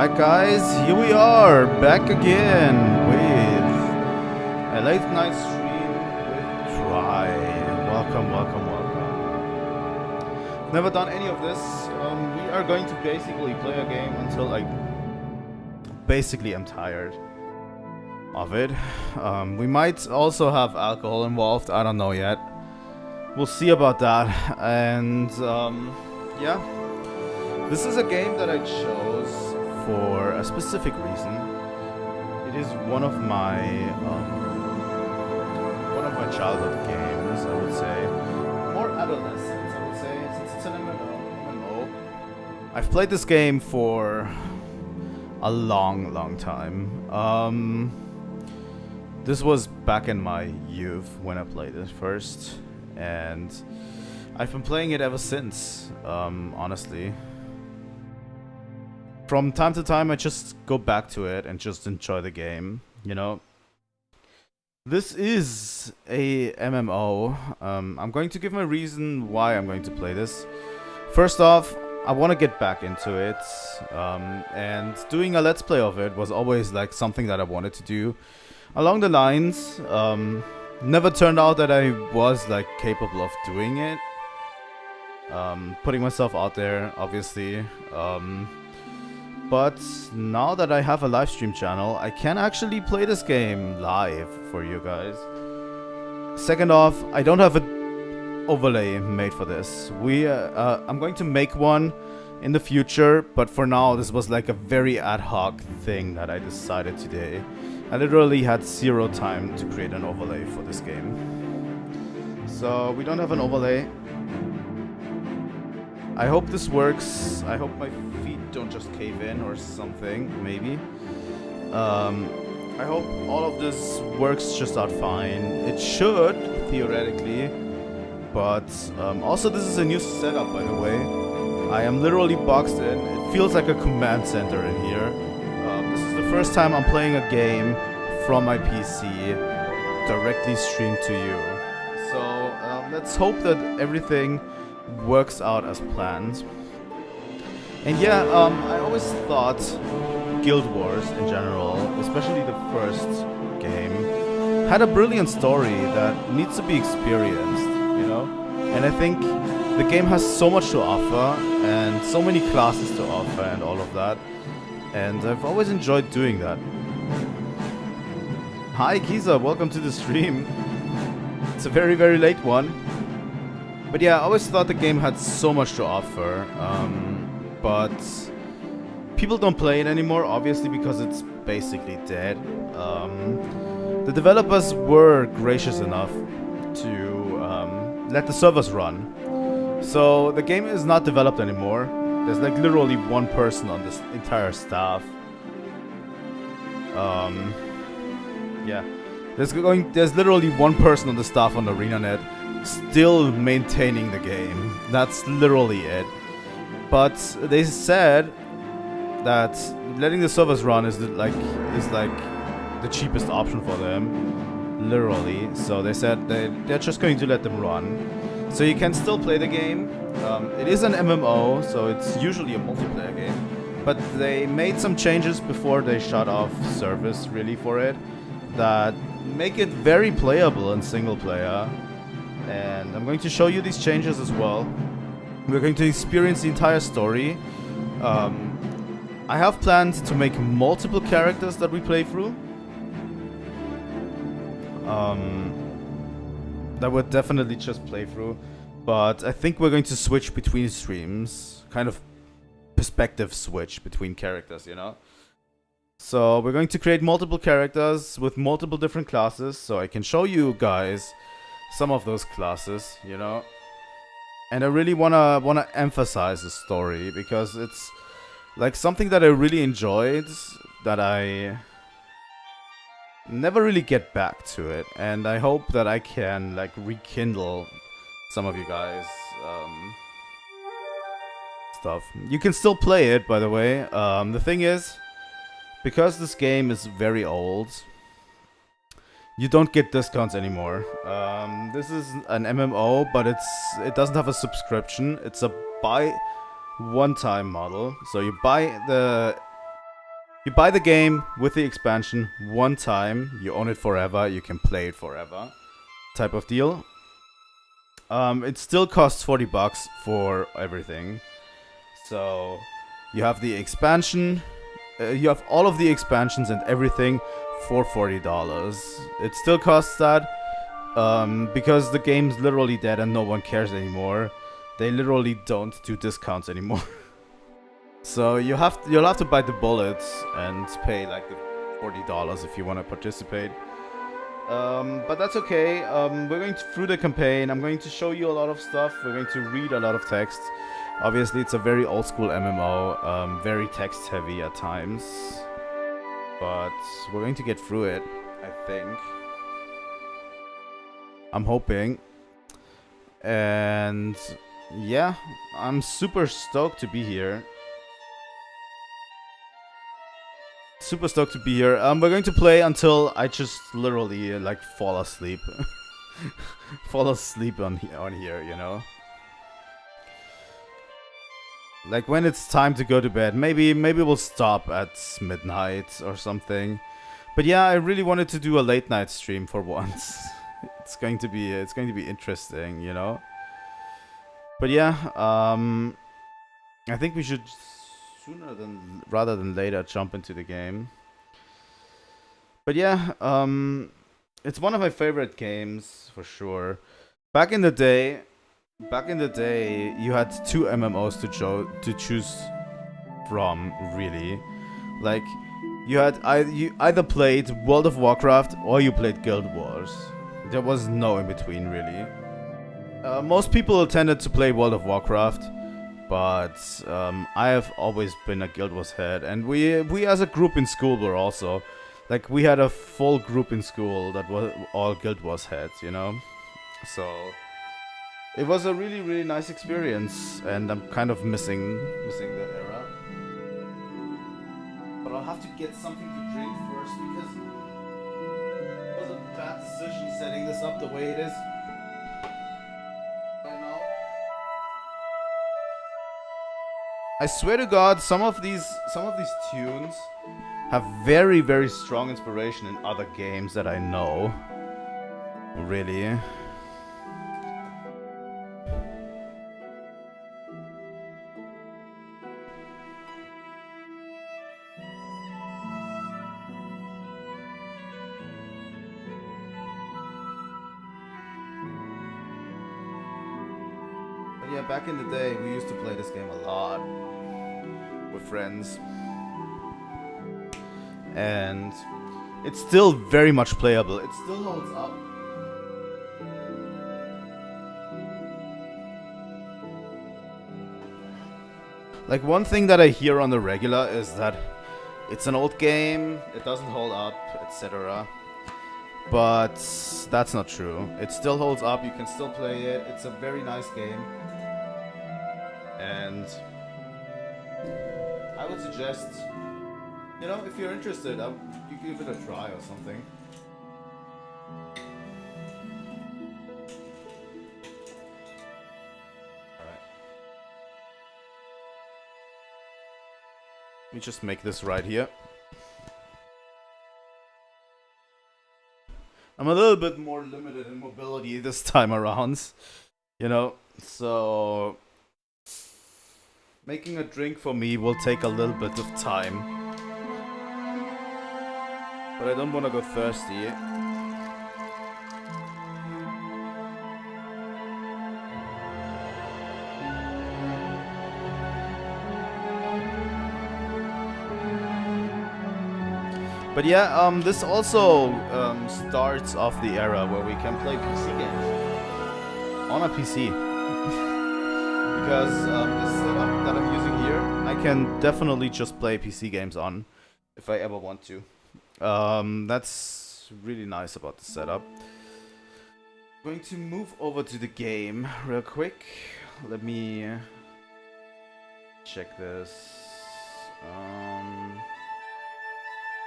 Alright guys, here we are, back again with a late night stream with Try. Welcome. Never done any of this. We are going to basically play a game until I basically am tired of it. We might also have alcohol involved, I don't know yet. We'll see about that. And yeah, this is a game that I chose for a specific reason. It is one of my childhood games, I would say. More adolescence, I would say, since it's an MMO. I've played this game for a long time. This was back in my youth when I played it first, and I've been playing it ever since, honestly. From time to time, I just go back to it and just enjoy the game, you know? This is a MMO. I'm going to give my reason why I'm going to play this. First off, I want to get back into it, and doing a let's play of it was always like something that I wanted to do. Along the lines, never turned out that I was like capable of doing it. Putting myself out there, obviously. But now that I have a live stream channel, I can actually play this game live for you guys. Second off, I don't have an overlay made for this. I'm going to make one in the future, but for now this was like a very ad hoc thing that I decided today. I literally had zero time to create an overlay for this game. So we don't have an overlay. I hope this works. I hope my feet don't just cave in or something, maybe. I hope all of this works just out fine. It should, theoretically. But also this is a new setup, by the way. I am literally boxed in. It feels like a command center in here. This is the first time I'm playing a game from my PC directly streamed to you. So let's hope that everything works out as planned. And yeah, I always thought Guild Wars in general, especially the first game, had a brilliant story that needs to be experienced, you know? And I think the game has so much to offer and so many classes to offer and all of that. And I've always enjoyed doing that. Hi Kisa, welcome to the stream. It's a very late one. But yeah, I always thought the game had so much to offer, but people don't play it anymore, obviously, because it's basically dead. The developers were gracious enough to let the servers run. So the game is not developed anymore. There's like literally one person on this entire staff. Yeah, there's literally one person on the staff on ArenaNet still maintaining the game. That's literally it. But they said that letting the servers run is like the cheapest option for them, literally. So they said they're just going to let them run. So you can still play the game. It is an MMO, so it's usually a multiplayer game. But they made some changes before they shut off service really for it that make it very playable in single player. And I'm going to show you these changes as well. We're going to experience the entire story. I have planned to make multiple characters that we play through. That would definitely just play through. But I think we're going to switch between streams. Kind of perspective switch between characters, you know? So we're going to create multiple characters with multiple different classes. So I can show you guys some of those classes, you know. And I really wanna emphasize the story because it's like something that I really enjoyed, that I never really get back to it, and I hope that I can like rekindle some of you guys stuff. You can still play it, by the way. The thing is, because this game is very old, you don't get discounts anymore. This is an MMO, but it doesn't have a subscription. It's a buy one-time model. So you buy the You buy the game with the expansion one time, you own it forever, you can play it forever, type of deal. It still costs $40 for everything. So you have the expansion, you have all of the expansions and everything for $40. It still costs that because the game's literally dead and no one cares anymore. They literally don't do discounts anymore. So you'll have to bite the bullets and pay like the $40 if you want to participate. But that's okay. We're going through the campaign. I'm going to show you a lot of stuff. We're going to read a lot of text. Obviously, it's a very old school MMO, very text heavy at times. But we're going to get through it, I think. I'm hoping. And yeah, I'm super stoked to be here. Super stoked to be here. We're going to play until I just literally like fall asleep. Fall asleep on here, you know. Like when it's time to go to bed. Maybe we'll stop at midnight or something. But yeah, I really wanted to do a late night stream for once. It's going to be interesting, you know. But yeah, I think we should rather than later jump into the game. But yeah, it's one of my favorite games for sure. Back in the day, you had two MMOs to choose from, really. Like you either played World of Warcraft or you played Guild Wars. There was no in between, really. Most people tended to play World of Warcraft, but I have always been a Guild Wars head, and we as a group in school were also, like, we had a full group in school that was all Guild Wars heads, you know. So it was a really, really nice experience, and I'm kind of missing that era. But I'll have to get something to drink first because it was a bad decision setting this up the way it is. I swear to God, some of these tunes have very, very strong inspiration in other games that I know. Really. But yeah, back in the day, we used to play this game a lot with friends, and it's still very much playable. It still holds up. Like, one thing that I hear on the regular is that it's an old game, it doesn't hold up, etc. But that's not true. It still holds up, you can still play it. It's a very nice game. And I would suggest, you know, if you're interested, you give it a try or something. Alright. Let me just make this right here. I'm a little bit more limited in mobility this time around, you know, so making a drink for me will take a little bit of time. But I don't want to go thirsty. But yeah, this also starts off the era where we can play PC games on a PC. Because this setup that I'm using here, I can definitely just play PC games on if I ever want to. That's really nice about the setup. I'm going to move over to the game real quick. Let me check this.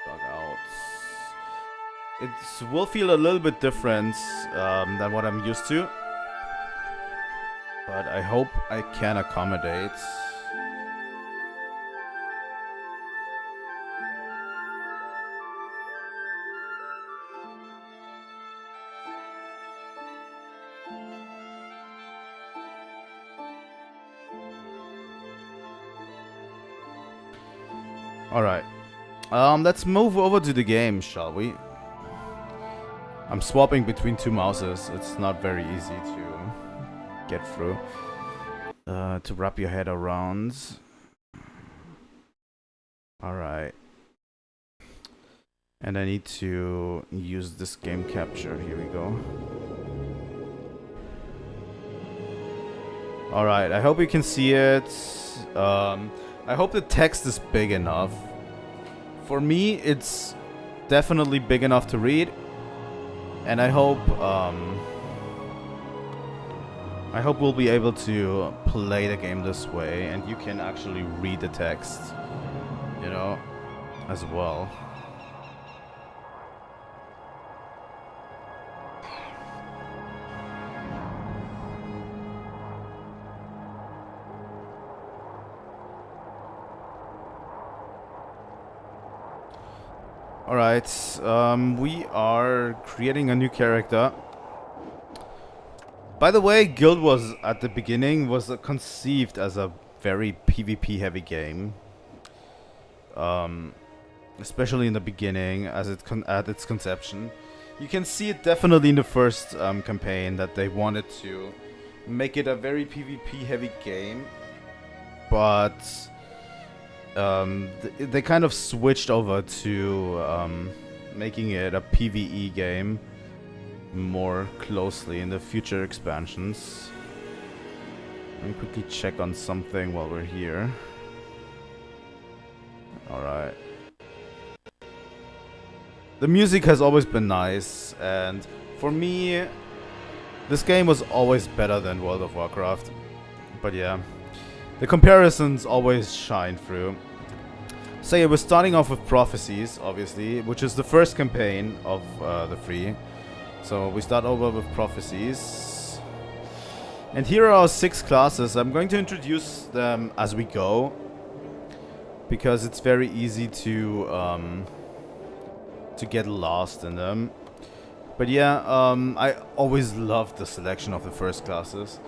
Log out. It will feel a little bit different than what I'm used to, but I hope I can accommodate. Alright. Let's move over to the game, shall we? I'm swapping between two mouses. It's not very easy to get through. To wrap your head around. Alright. And I need to use this game capture. Here we go. Alright, I hope you can see it. I hope the text is big enough. For me, it's definitely big enough to read. And I hope we'll be able to play the game this way, and you can actually read the text, you know, as well. Alright, we are creating a new character. By the way, Guild was, at the beginning, was conceived as a very PvP heavy game. Especially in the beginning, as at its conception. You can see it definitely in the first campaign that they wanted to make it a very PvP heavy game. But they kind of switched over to making it a PvE game more closely in the future expansions. Let me quickly check on something while we're here. Alright. The music has always been nice, and for me, this game was always better than World of Warcraft. But yeah, the comparisons always shine through. So yeah, we're starting off with Prophecies, obviously, which is the first campaign of the free. So we start over with Prophecies. And here are our 6 classes. I'm going to introduce them as we go, because it's very easy to get lost in them. But yeah, I always loved the selection of the first classes.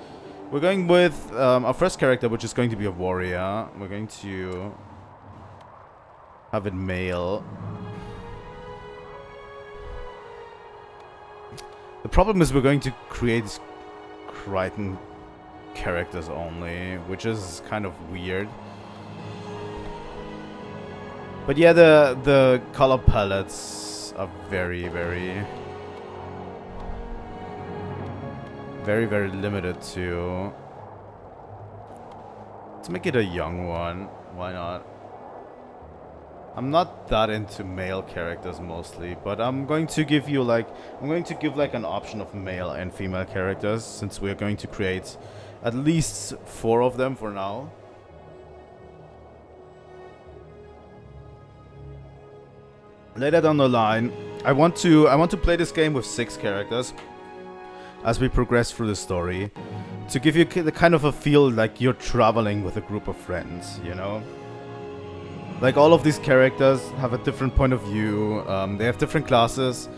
We're going with our first character, which is going to be a warrior. We're going to have it male. The problem is we're going to create Crichton characters only, which is kind of weird. But yeah, the color palettes are very limited to. Let's make it a young one. Why not? I'm not that into male characters mostly, but I'm going to give you like an option of male and female characters, since we're going to create at least 4 of them for now. Later down the line, I want to play this game with 6 characters as we progress through the story, to give you the kind of a feel like you're traveling with a group of friends, you know? Like, all of these characters have a different point of view, they have different classes,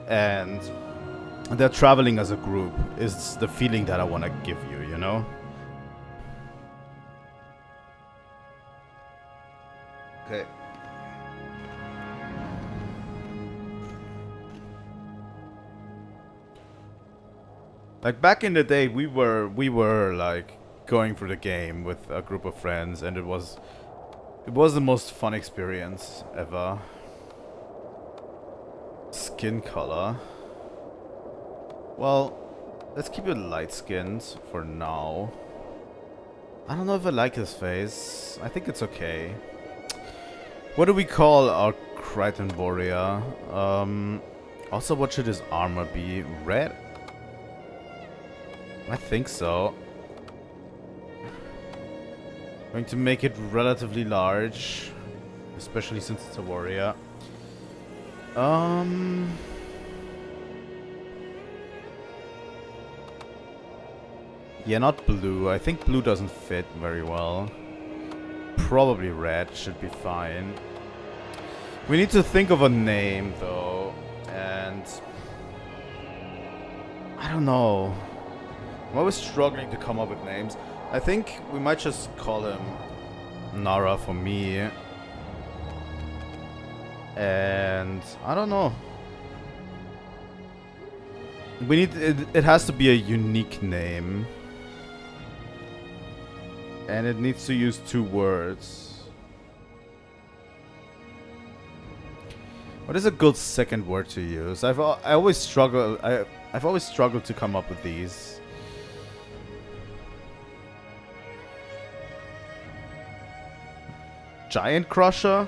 and they're traveling as a group, is the feeling that I want to give you, you know? Okay. Like, back in the day, we were like going through the game with a group of friends, and it was the most fun experience ever. Skin color. Well, let's keep it light-skinned for now. I don't know if I like his face. I think it's okay. What do we call our Crichton warrior? Also, what should his armor be? Red? I think so. Going to make it relatively large, especially since it's a warrior. Yeah, not blue. I think blue doesn't fit very well. Probably red should be fine. We need to think of a name though, and I don't know. I'm always struggling to come up with names. I think we might just call him Nara for me. And I don't know. We need it has to be a unique name. And it needs to use 2 words. What is a good second word to use? I've always struggled to come up with these. Giant Crusher?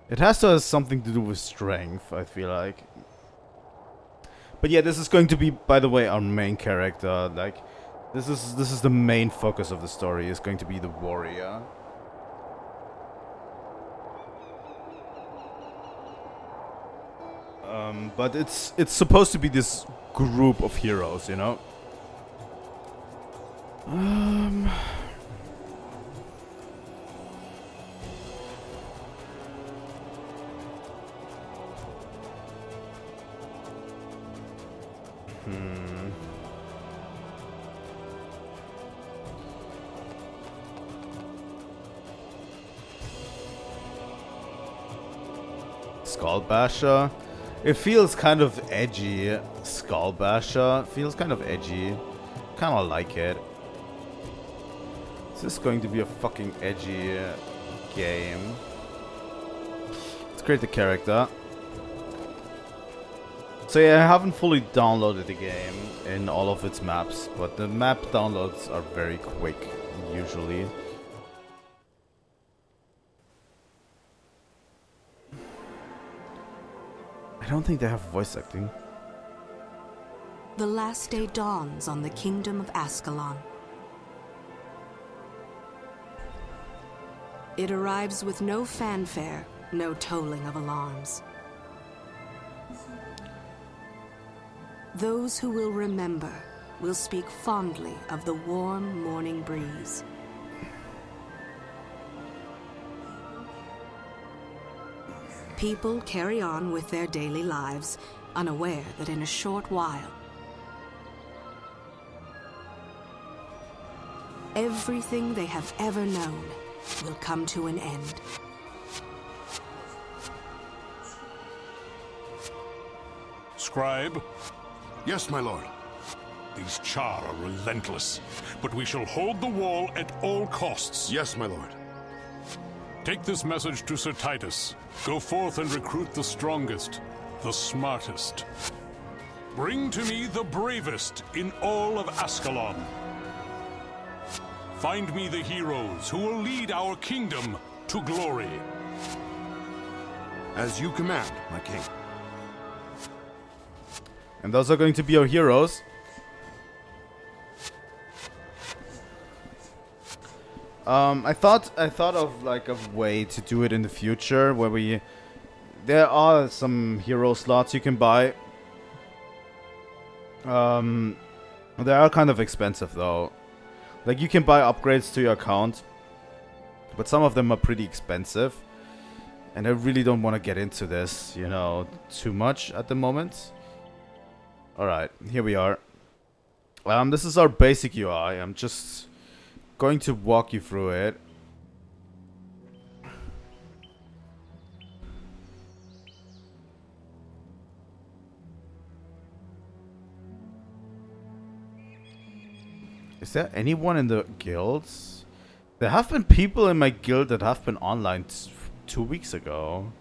It has to have something to do with strength, I feel like. But yeah, this is going to be, by the way, our main character. Like, this is the main focus of the story. Is going to be the warrior. But it's supposed to be this group of heroes, you know. Skull Basher. It feels kind of edgy. Skull Basher feels kind of edgy. Kind of like it. This is going to be a fucking edgy game. Let's create the character. So yeah, I haven't fully downloaded the game in all of its maps, but the map downloads are very quick, usually. I don't think they have voice acting. The last day dawns on the kingdom of Ascalon. It arrives with no fanfare, no tolling of alarms. Those who will remember will speak fondly of the warm morning breeze. People carry on with their daily lives, unaware that in a short while, everything they have ever known will come to an end. Scribe? Yes, my lord. These Char are relentless, but we shall hold the wall at all costs. Yes, my lord. Take this message to Sir Titus. Go forth and recruit the strongest, the smartest. Bring to me the bravest in all of Ascalon. Find me the heroes who will lead our kingdom to glory. As you command, my king. And those are going to be our heroes. I thought of like a way to do it in the future where there are some hero slots you can buy. They are kind of expensive though. Like you can buy upgrades to your account, but some of them are pretty expensive. And I really don't want to get into this, you know, too much at the moment. Alright, here we are. This is our basic UI. I'm just going to walk you through it. Is there anyone in the guilds? There have been people in my guild that have been online 2 weeks ago.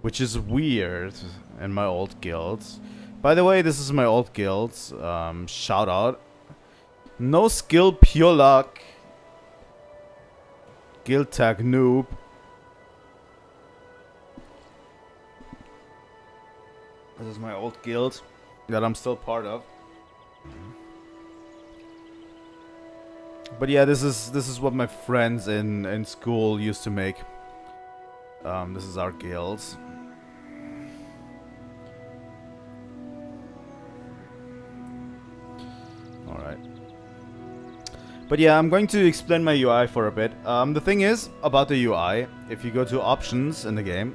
Which is weird in my old guilds. By the way, this is my old guild. Shout out. No skill, pure luck. Guild tag noob. This is my old guild that I'm still part of. But yeah, this is what my friends in school used to make. This is our guilds. Alright. But yeah, I'm going to explain my UI for a bit. The thing is, about the UI, if you go to options in the game,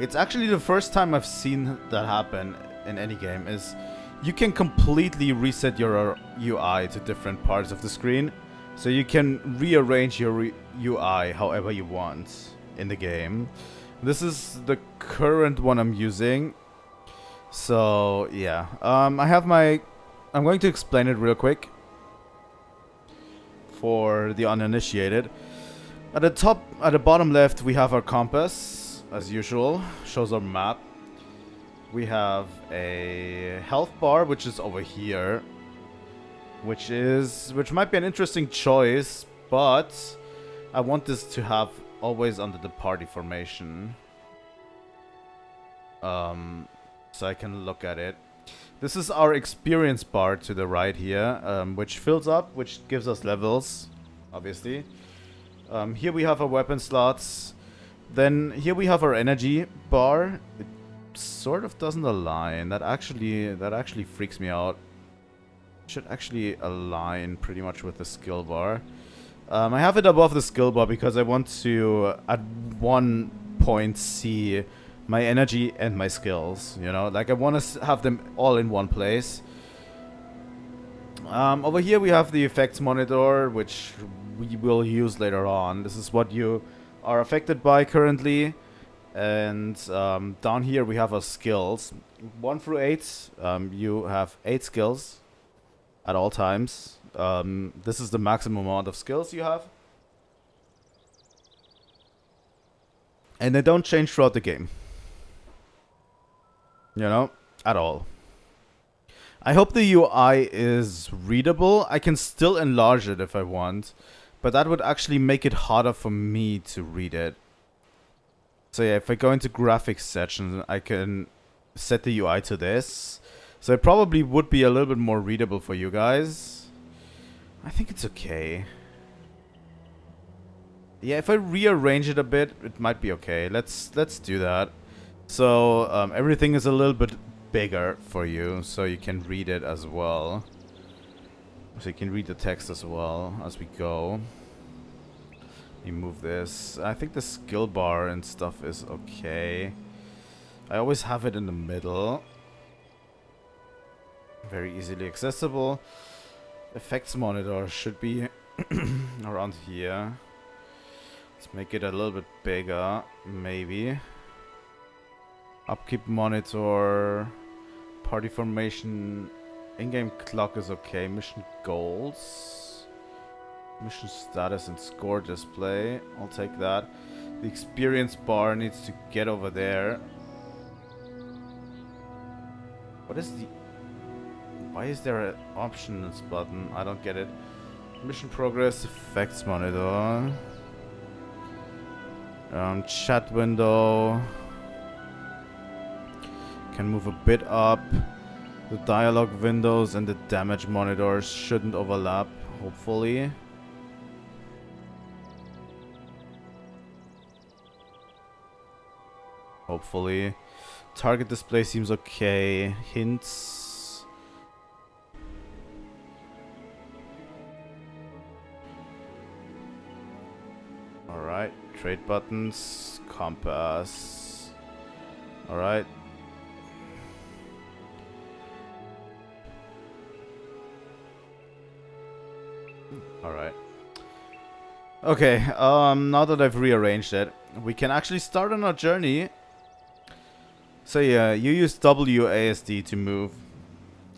It's actually the first time I've seen that happen in any game. Is you can completely reset your UI to different parts of the screen, so you can rearrange your UI however you want in the game. This is the current one I'm using. So yeah, I have my. I'm going to explain it real quick for the uninitiated. At the bottom left, we have our compass, as usual, shows our map. We have a health bar, which is over here, which might be an interesting choice, but I want this to have always under the party formation, so I can look at it. This is our experience bar to the right here, which fills up, which gives us levels, obviously. Here we have our weapon slots. Then here we have our energy bar. It sort of doesn't align. That actually freaks me out. It should actually align pretty much with the skill bar. I have it above the skill bar because I want to at one point see my energy and my skills. You know, like I want to have them all in one place. Over here we have the effects monitor, which we will use later on. This is what you are affected by currently. And down here we have our skills. 1 through 8, you have 8 skills at all times. This is the maximum amount of skills you have. And they don't change throughout the game. You know, at all. I hope the UI is readable. I can still enlarge it if I want, but that would actually make it harder for me to read it. So yeah, if I go into graphics section, I can set the UI to this. So it probably would be a little bit more readable for you guys. I think it's okay. Yeah, if I rearrange it a bit, it might be okay. Let's do that. So everything is a little bit bigger for you, so you can read it as well. So you can read the text as well as we go. You move this. I think the skill bar and stuff is okay. I always have it in the middle. Very easily accessible. Effects monitor should be around here. Let's make it a little bit bigger, maybe. Upkeep monitor. Party formation. In-game clock is okay. Mission goals. Mission status and score display. I'll take that. The experience bar needs to get over there. What is the... Why is there an options button? I don't get it. Mission progress. Effects monitor. Chat window. Can move a bit up. The dialogue windows and the damage monitors shouldn't overlap, hopefully. Hopefully. Target display seems okay. Hints. Alright. Trade buttons. Compass. Alright. Alright. Okay, now that I've rearranged it, we can actually start on our journey. So yeah, you use WASD to move,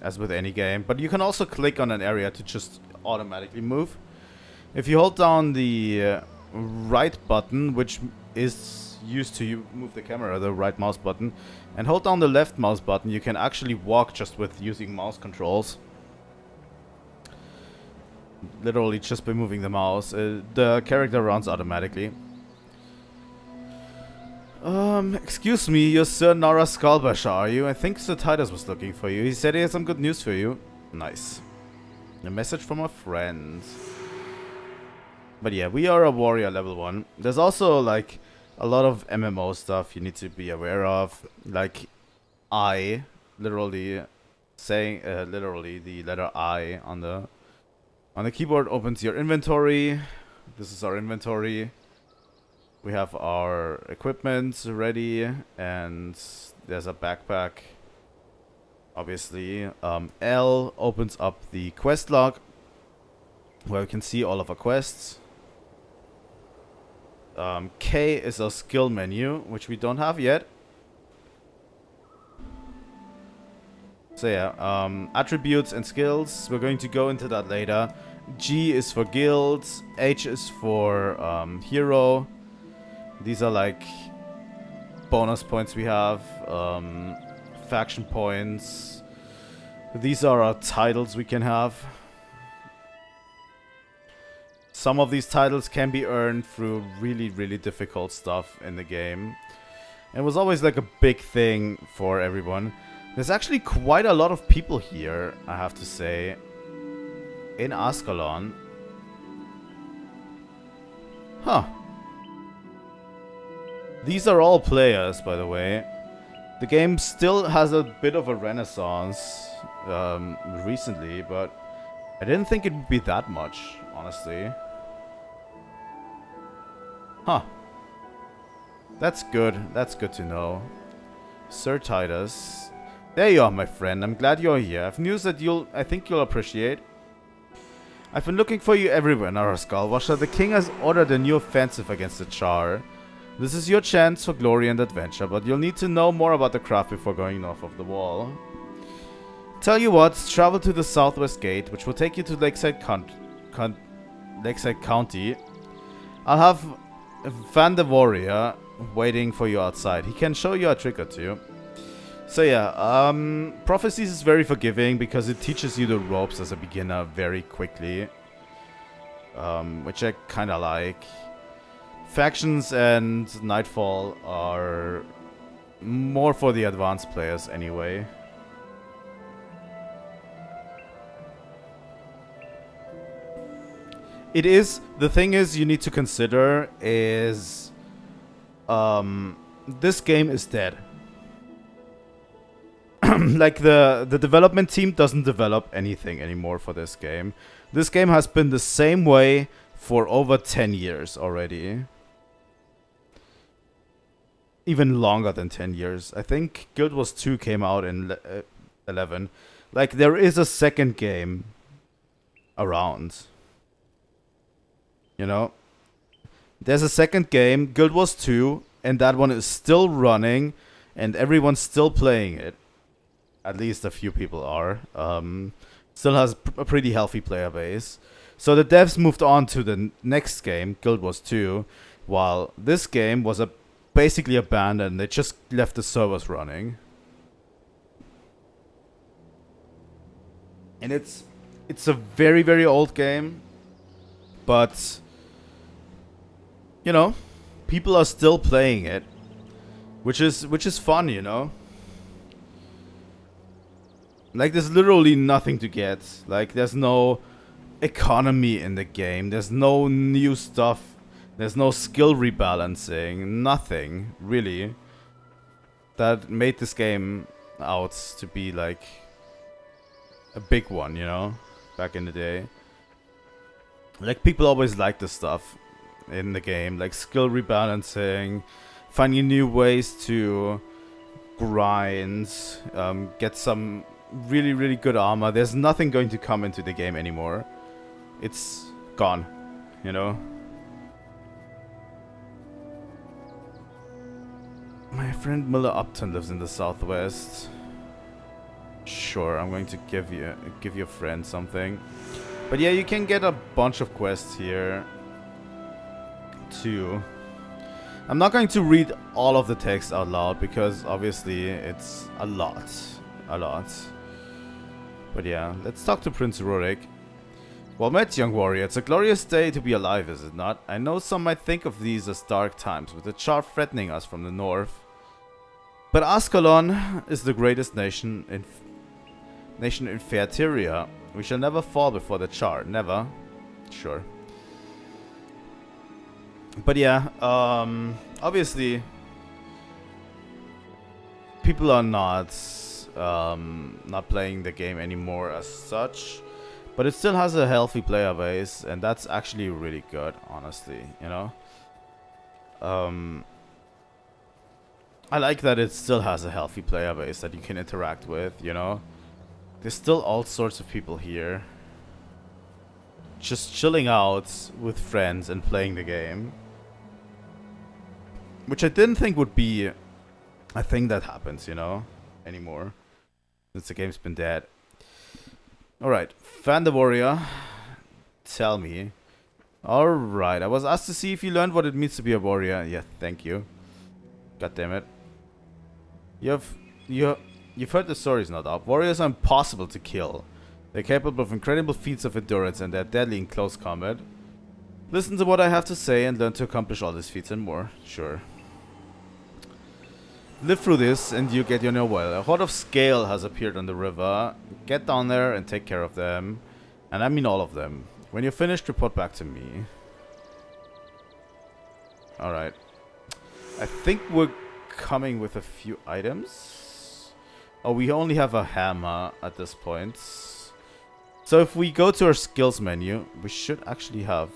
as with any game, but you can also click on an area to just automatically move. If you hold down the right button, which is used to move the camera, the right mouse button, and hold down the left mouse button, you can actually walk just with using mouse controls. Literally just by moving the mouse. The character runs automatically. Excuse me, you're Sir Nara Skullbasher, are you? I think Sir Titus was looking for you. He said he had some good news for you. Nice. A message from a friend. But yeah, we are a warrior level 1. There's also like a lot of MMO stuff you need to be aware of. Like I, literally saying, literally the letter I on the keyboard opens your inventory. This is our inventory. We have our equipment ready, and there's a backpack. Obviously, L opens up the quest log, where we can see all of our quests. K is our skill menu, which we don't have yet. So yeah, attributes and skills, we're going to go into that later. G is for guilds, H is for hero. These are like bonus points we have, faction points. These are our titles we can have. Some of these titles can be earned through really, really difficult stuff in the game. It was always like a big thing for everyone. There's actually quite a lot of people here, I have to say, in Ascalon. Huh. These are all players, by the way. The game still has a bit of a renaissance recently, but I didn't think it would be that much, honestly. Huh. That's good. That's good to know. Sir Titus. There you are, my friend. I'm glad you're here. I've news that I think you'll appreciate. I've been looking for you everywhere in our Skullwasher. The king has ordered a new offensive against the Char. This is your chance for glory and adventure, but you'll need to know more about the craft before going north of the wall. Tell you what, travel to the southwest gate, which will take you to Lakeside County. I'll have Van the Warrior waiting for you outside. He can show you a trick or two. So yeah, Prophecies is very forgiving because it teaches you the ropes as a beginner very quickly. Which I kinda like. Factions and Nightfall are more for the advanced players anyway. It is, the thing is you need to consider is this game is dead. Like the development team doesn't develop anything anymore for this game. This game has been the same way for over 10 years already. Even longer than 10 years. I think Guild Wars 2 came out in 11. Like, there is a second game around. You know? There's a second game, Guild Wars 2, and that one is still running, and everyone's still playing it. At least a few people are. Still has a pretty healthy player base. So the devs moved on to the next game, Guild Wars 2, while this game was basically abandoned. They just left the servers running. And it's a very, very old game. But, you know, people are still playing it. Which is fun, you know. Like, there's literally nothing to get. Like, there's no economy in the game. There's no new stuff. There's no skill rebalancing. Nothing, really. That made this game out to be, like, a big one, you know? Back in the day. Like, people always like this stuff in the game. Like, skill rebalancing. Finding new ways to grind. Get some really, really good armor. There's nothing going to come into the game anymore. It's gone, you know? My friend Miller Upton lives in the southwest. Sure, I'm going to give your friend something. But yeah, you can get a bunch of quests here too. I'm not going to read all of the text out loud because obviously it's a lot. But yeah, let's talk to Prince Rurik. Well met, young warrior. It's a glorious day to be alive, is it not? I know some might think of these as dark times, with the Char threatening us from the north. But Ascalon is the greatest nation in Faerteria. We shall never fall before the Char. Never. Sure. But yeah, obviously, people are not playing the game anymore as such, but it still has a healthy player base, and that's actually really good, honestly, you know. I like that it still has a healthy player base that you can interact with, you know? There's still all sorts of people here. Just chilling out with friends and playing the game. Which I didn't think would be a thing that happens, you know? Anymore. Since the game's been dead. Alright, Fan the Warrior. Tell me. Alright, I was asked to see if you learned what it means to be a warrior. Yeah, thank you. God damn it. You've heard the stories, no doubt. Warriors are impossible to kill. They're capable of incredible feats of endurance and they're deadly in close combat. Listen to what I have to say and learn to accomplish all these feats and more. Sure. Live through this and you get on your well. A horde of scale has appeared on the river. Get down there and take care of them. And I mean all of them. When you're finished, report back to me. Alright. I think we're coming with a few items. Oh, we only have a hammer at this point. So if we go to our skills menu, we should actually have...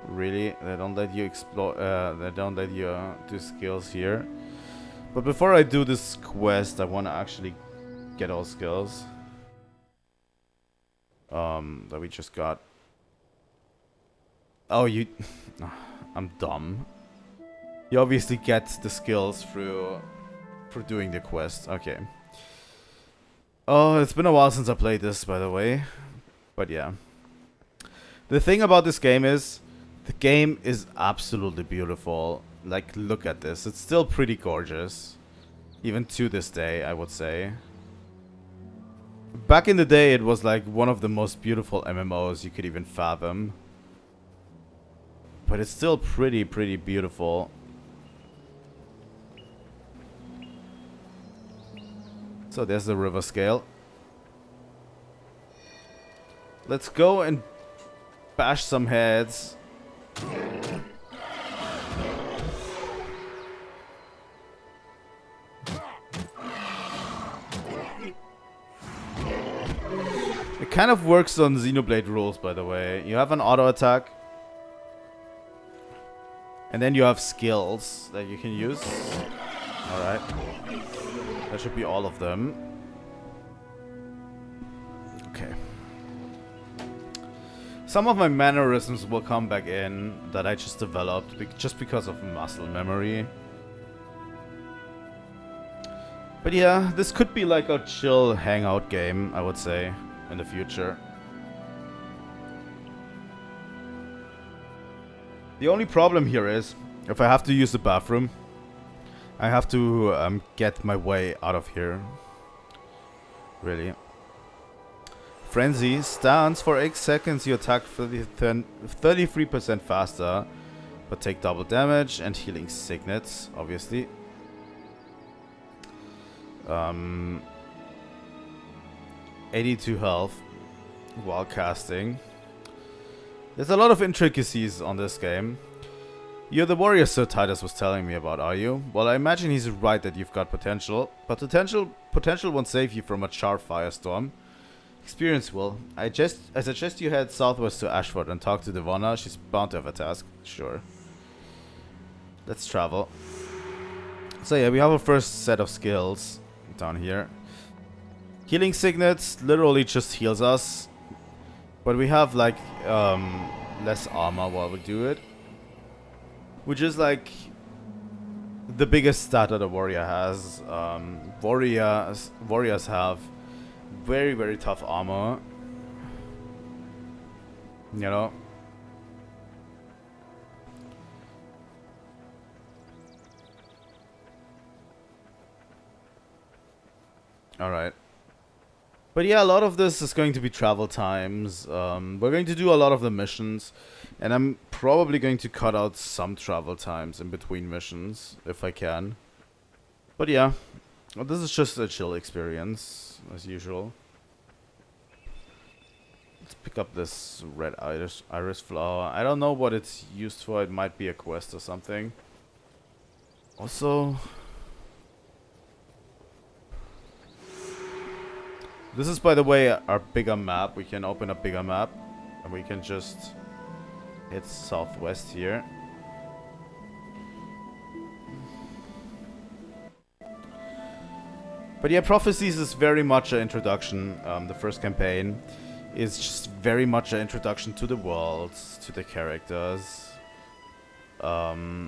Really? They don't let you explore... they don't let you do skills here. But before I do this quest, I want to actually get all skills. That we just got. Oh, you... I'm dumb. You obviously get the skills through doing the quest. Okay. Oh, it's been a while since I played this, by the way. But yeah. The thing about this game is, the game is absolutely beautiful. Like, look at this. It's still pretty gorgeous. Even to this day, I would say. Back in the day, it was like one of the most beautiful MMOs you could even fathom. But it's still pretty beautiful. So there's the river scale. Let's go and bash some heads. It kind of works on Xenoblade rules, by the way. You have an auto attack. And then you have skills that you can use. Alright. That should be all of them. Okay. Some of my mannerisms will come back in that I just developed just because of muscle memory. But yeah, this could be like a chill hangout game, I would say, in the future. The only problem here is, if I have to use the bathroom, I have to get my way out of here. Really. Frenzy stands for 8 seconds. You attack 33% faster, but take double damage and healing signets, obviously. 82 health while casting. There's a lot of intricacies on this game. You're the warrior Sir Titus was telling me about, are you? Well, I imagine he's right that you've got potential, but potential won't save you from a char firestorm. Experience will. I suggest you head southwest to Ashford and talk to Devonna. She's bound to have a task. Sure. Let's travel. So yeah, we have our first set of skills down here. Healing signets literally just heals us, but we have like less armor while we do it, which is like the biggest stat that a warrior has. Warriors have very tough armor, you know. Alright. But yeah, a lot of this is going to be travel times. We're going to do a lot of the missions, and I'm probably going to cut out some travel times in between missions, if I can. But yeah, well, this is just a chill experience, as usual. Let's pick up this red iris flower. I don't know what it's used for. It might be a quest or something. Also... this is, by the way, our bigger map. We can open a bigger map, and we can just It's southwest here. But yeah, Prophecies is very much an introduction. The first campaign is just very much an introduction to the world, to the characters. At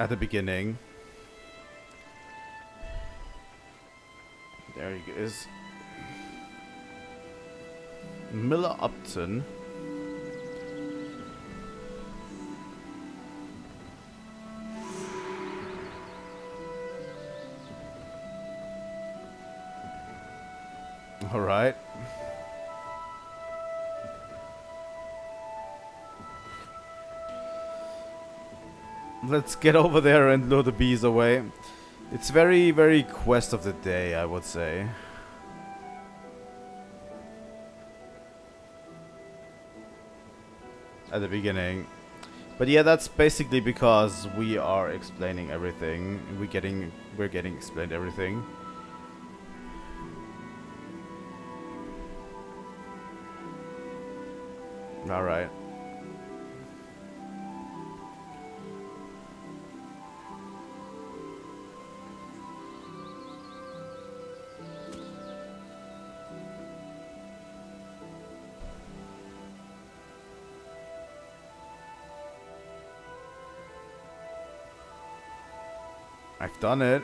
the beginning. There he is. Miller Upton. All right. Let's get over there and lure the bees away. It's very, very quest of the day, I would say. At the beginning. But yeah, that's basically because we are explaining everything. We're getting explained everything. All right. I've done it.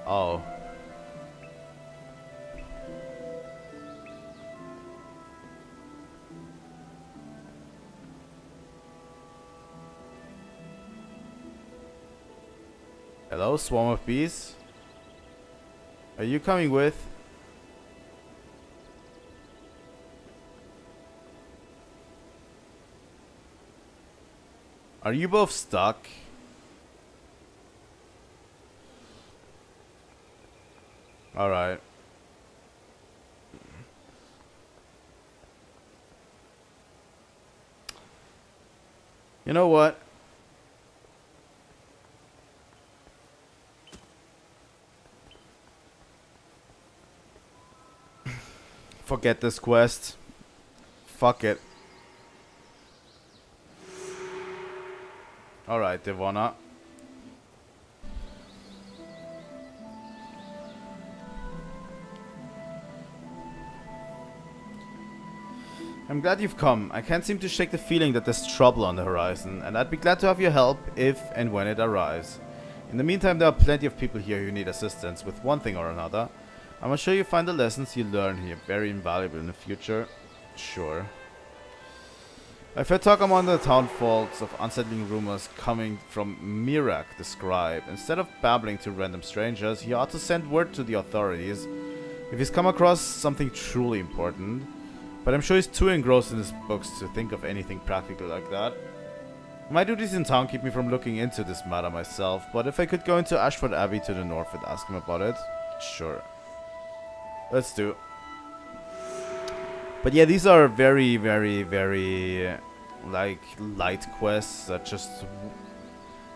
Oh. Hello, swarm of bees. Are you coming with? Are you both stuck? All right. You know what? Forget this quest. Fuck it. Alright, Devona. I'm glad you've come. I can't seem to shake the feeling that there's trouble on the horizon, and I'd be glad to have your help if and when it arrives. In the meantime, there are plenty of people here who need assistance with one thing or another. I'm sure you find the lessons you learn here very invaluable in the future. Sure. I've heard talk among the townfolks of unsettling rumors coming from Mirak, the scribe. Instead of babbling to random strangers, he ought to send word to the authorities if he's come across something truly important. But I'm sure he's too engrossed in his books to think of anything practical like that. My duties in town keep me from looking into this matter myself, but if I could go into Ashford Abbey to the north and ask him about it, sure. Let's do. But yeah, these are very, very, very like light quests that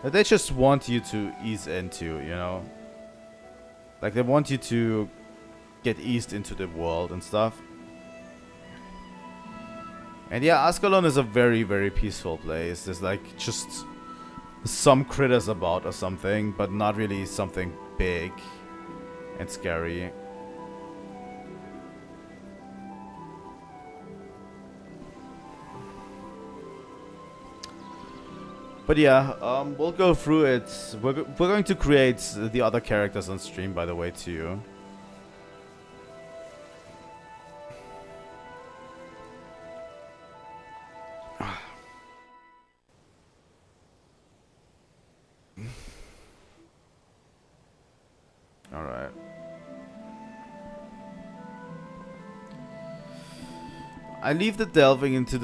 they just want you to ease into, you know? Like they want you to get eased into the world and stuff. And yeah, Ascalon is a very, very peaceful place. There's like just some critters about or something, but not really something big and scary. But yeah, we'll go through it. We're going to create the other characters on stream, by the way, too. All right. I leave the delving into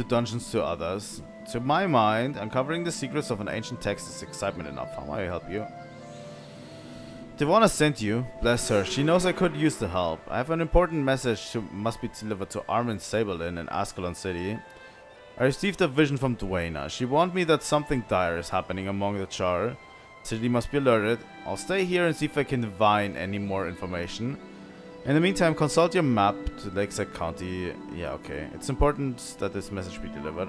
dungeons to others. To my mind, uncovering the secrets of an ancient text is excitement enough. How may I help you? Devona sent you. Bless her. She knows I could use the help. I have an important message must be delivered to Armin Sabelin in Ascalon City. I received a vision from Duena. She warned me that something dire is happening among the Char. City must be alerted. I'll stay here and see if I can divine any more information. In the meantime, consult your map to Lakeside County. Yeah, okay. It's important that this message be delivered.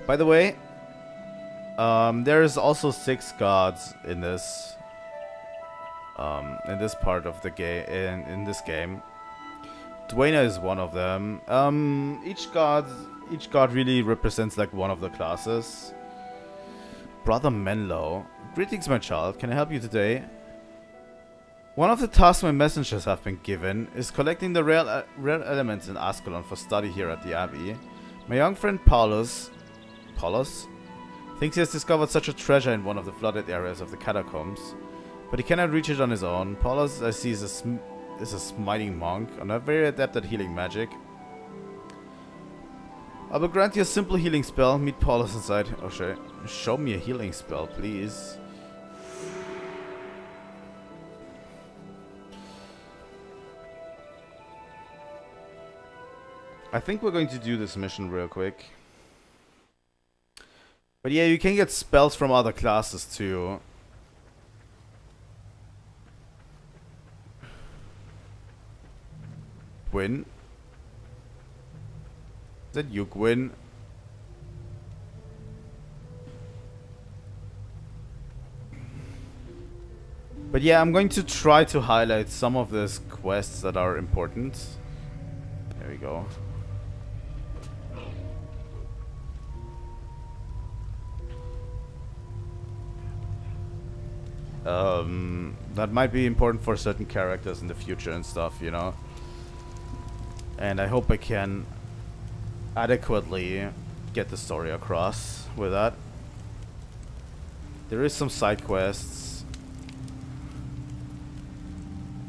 By the way, there is also 6 gods in this part of the game. In this game, Dwayna is one of them. Each god really represents like one of the classes. Brother Menlo, greetings, my child. Can I help you today? One of the tasks my messengers have been given is collecting the rare elements in Ascalon for study here at the Abbey. My young friend Paulus thinks he has discovered such a treasure in one of the flooded areas of the catacombs, but he cannot reach it on his own. Paulus, I see, is a smiting monk and not very adept at healing magic. I will grant you a simple healing spell. Meet Paulus inside. Oh, show me a healing spell, please. I think we're going to do this mission real quick. But yeah, you can get spells from other classes too. Gwyn? Is that you, Gwyn? But yeah, I'm going to try to highlight some of these quests that are important. There we go. That might be important for certain characters in the future and stuff, you know. And I hope I can adequately get the story across with that. There is some side quests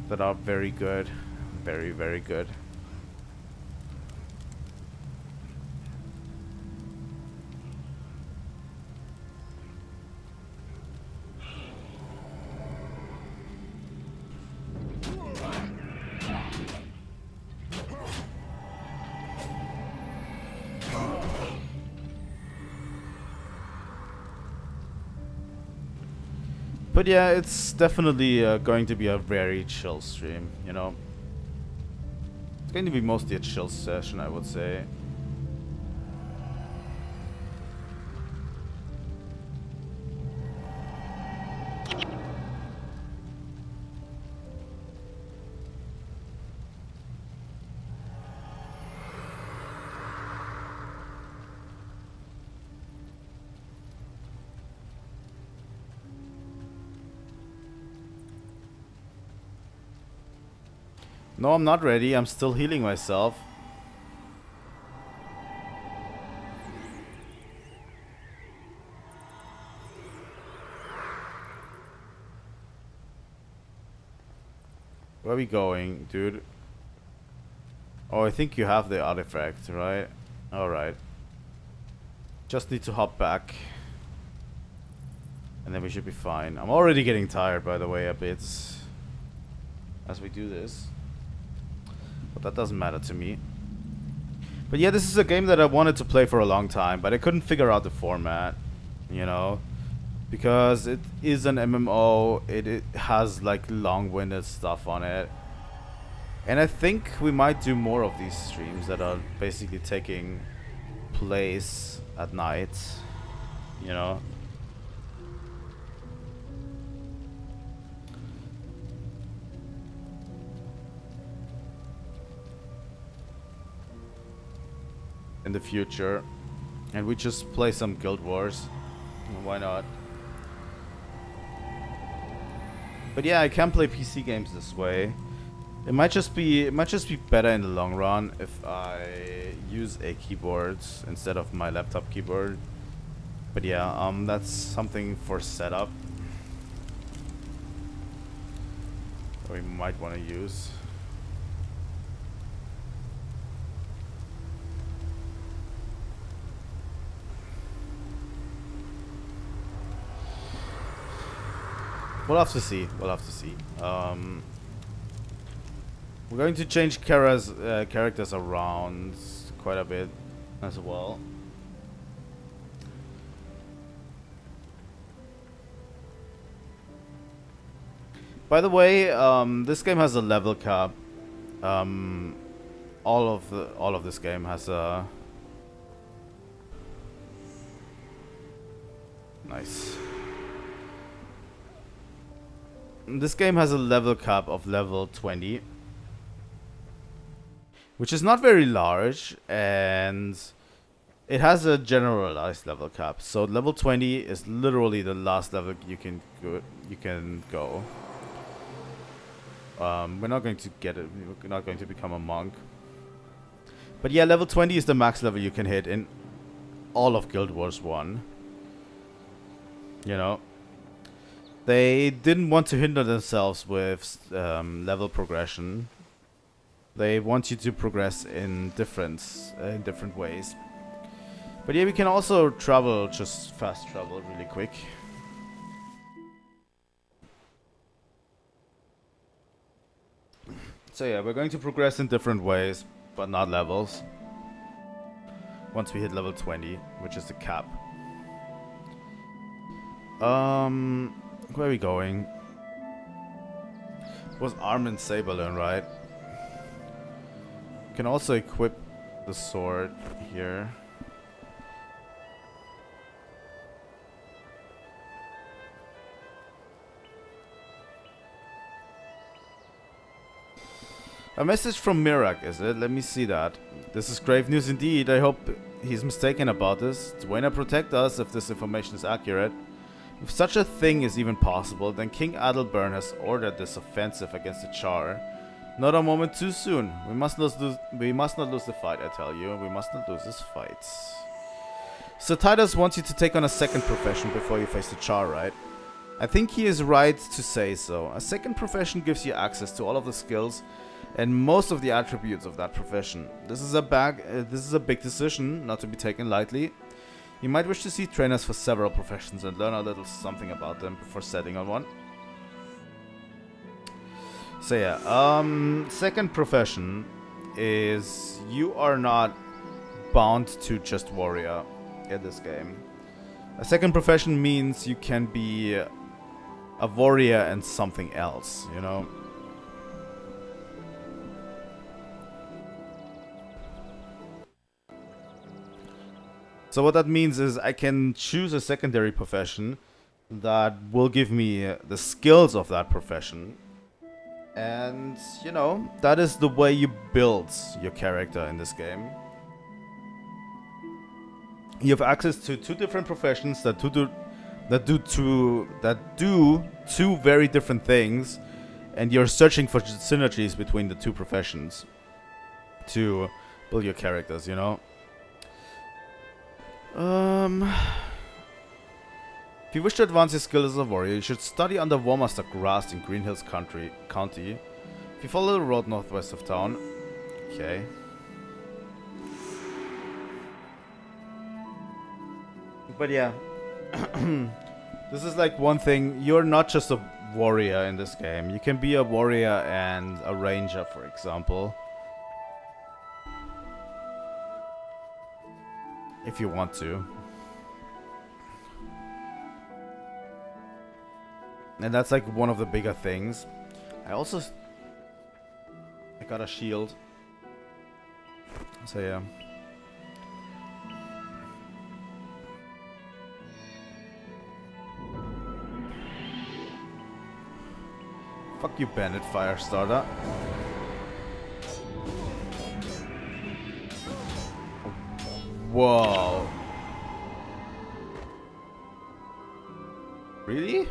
that are very good. Very, very good. But yeah, it's definitely going to be a very chill stream, you know. It's going to be mostly a chill session, I would say. No, I'm not ready. I'm still healing myself. Where are we going, dude? Oh, I think you have the artifact, right? Alright. Just need to hop back. And then we should be fine. I'm already getting tired, by the way, a bit as we do this. But that doesn't matter to me. But yeah, this is a game that I wanted to play for a long time, but I couldn't figure out the format, you know, because it is an MMO. It has like long-winded stuff on it, and I think we might do more of these streams that are basically taking place at night, you know. In the future, and we just play some Guild Wars. Why not? But yeah, I can play PC games this way. It might just be better in the long run if I use a keyboard instead of my laptop keyboard. But yeah, that's something for setup that we might want to use. We'll have to see. We'll have to see. We're going to change characters around quite a bit as well. By the way, this game has a level cap. All of this game has a nice. This game has a level cap of level 20, which is not very large, and it has a generalized level cap. So level 20 is literally the last level you can go. We're not going to get it. We're not going to become a monk. But yeah, level 20 is the max level you can hit in all of Guild Wars 1. You know, they didn't want to hinder themselves with level progression. They want you to progress in different ways. But yeah, we can also travel, just fast travel really quick. So yeah, we're going to progress in different ways, but not levels. Once we hit level 20, which is the cap. Where are we going? It was arm and saber learn, right? You can also equip the sword here. A message from Mirak, is it? Let me see that. This is grave news indeed. I hope he's mistaken about this. Dwayne, protect us if this information is accurate. If such a thing is even possible, then King Adalbern has ordered this offensive against the Char. Not a moment too soon. We must not lose the fight, I tell you. We must not lose this fight. So Titus wants you to take on a second profession before you face the Char, right? I think he is right to say so. A second profession gives you access to all of the skills and most of the attributes of that profession. This is a big decision, not to be taken lightly. You might wish to see trainers for several professions and learn a little something about them before setting on one. So yeah, second profession is you are not bound to just warrior in this game. A second profession means you can be a warrior and something else, you know? So what that means is I can choose a secondary profession that will give me the skills of that profession. And, you know, that is the way you build your character in this game. You have access to two different professions that do two very different things, and you're searching for synergies between the two professions to build your characters, you know? If you wish to advance your skill as a warrior, you should study under War Master Grass in Green Hills County. If you follow the road northwest of town. Okay. But yeah. This is like one thing. You're not just a warrior in this game. You can be a warrior and a ranger, for example. If you want to. And that's like one of the bigger things. I got a shield. So yeah. Fuck you, Bandit Firestarter. Whoa. Really?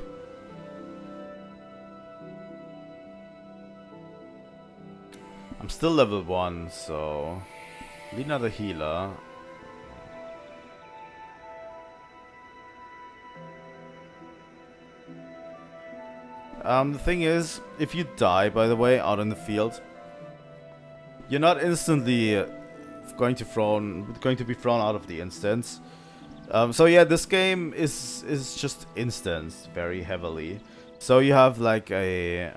I'm still level 1, so Lina the healer. The thing is, if you die, by the way, out in the field, you're not instantly going to be thrown out of the instance. So yeah, this game is just instanced very heavily. So you have like a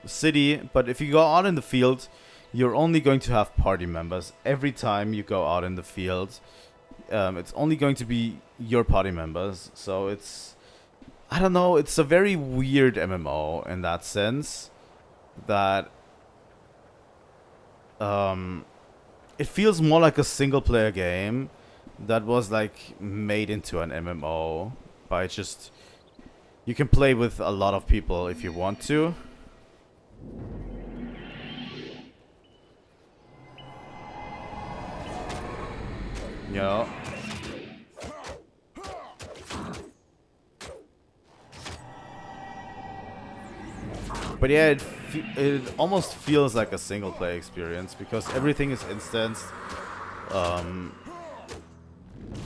city, but if you go out in the field, you're only going to have party members. Every time you go out in the field, it's only going to be your party members. So it's I don't know, it's a very weird MMO in that sense. That it feels more like a single player game that was like made into an MMO by just you can play with a lot of people if you want to. You know. But yeah, it almost feels like a single player experience because everything is instanced.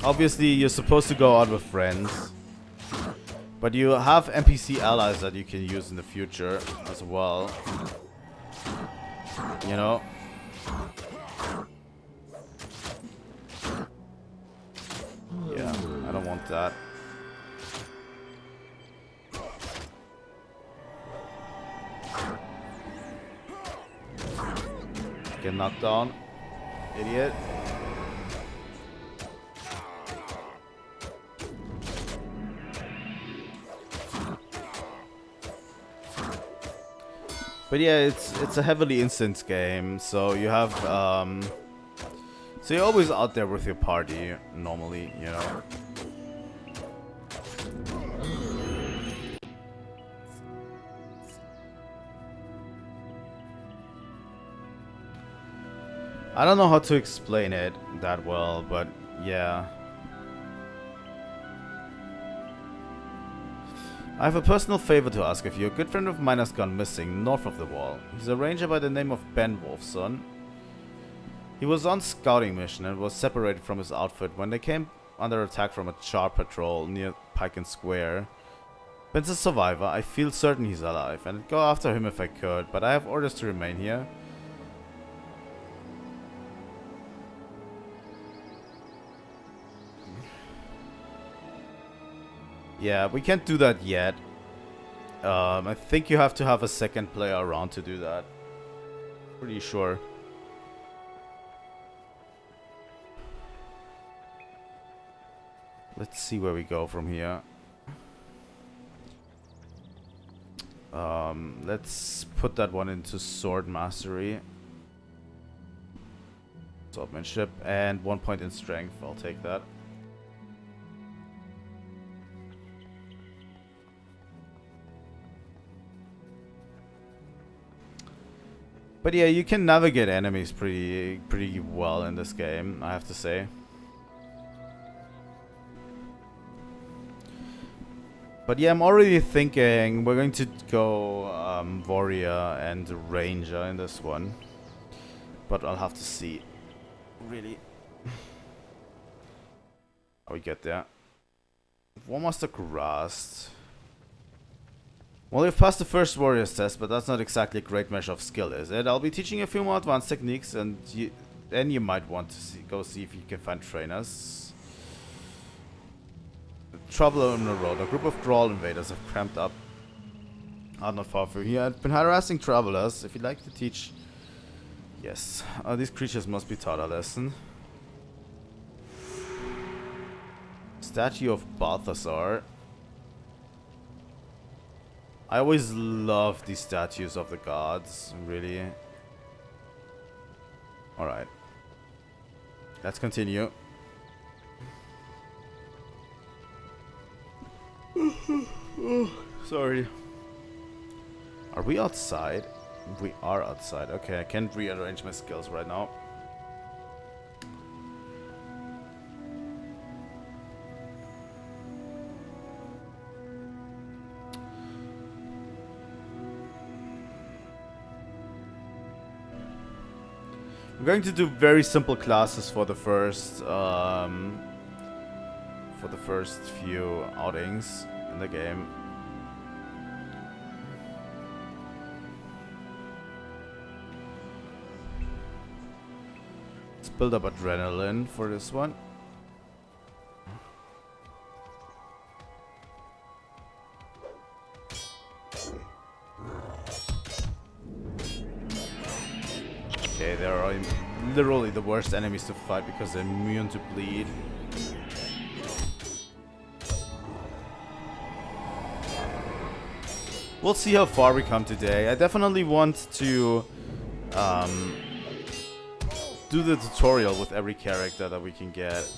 Obviously, you're supposed to go out with friends, but you have NPC allies that you can use in the future as well. You know? Yeah, I don't want that. Get knocked down, idiot. But yeah, it's a heavily instance game, so you have so you're always out there with your party normally, you know. I don't know how to explain it that well, but yeah. I have a personal favor to ask of you. A good friend of mine has gone missing north of the wall. He's a ranger by the name of Ben Wolfson. He was on scouting mission and was separated from his outfit when they came under attack from a char patrol near Pike Square. Ben's a survivor. I feel certain he's alive and I'd go after him if I could, but I have orders to remain here. Yeah, we can't do that yet. I think you have to have a second player around to do that. Pretty sure. Let's see where we go from here. Let's put that one into sword mastery. Swordsmanship and 1 point in strength. I'll take that. But yeah, you can navigate enemies pretty well in this game, I have to say. But yeah, I'm already thinking we're going to go warrior and ranger in this one. But I'll have to see. Really. How we get there. War Master Grasped. Well, you've passed the first warrior's test, but that's not exactly a great measure of skill, is it? I'll be teaching you a few more advanced techniques, and then you might want to go see if you can find trainers. Trouble on the road. A group of Grawl invaders have cramped up not far from here. I've been harassing travelers. If you'd like to teach... Yes. These creatures must be taught a lesson. Statue of Balthasar. I always love these statues of the gods, really. Alright. Let's continue. Sorry. Are we outside? We are outside. Okay, I can't rearrange my skills right now. I'm going to do very simple classes for the first few outings in the game. Let's build up adrenaline for this one. Okay, there are literally the worst enemies to fight because they're immune to bleed. we'll see how far we come today. I definitely want to do the tutorial with every character that we can get.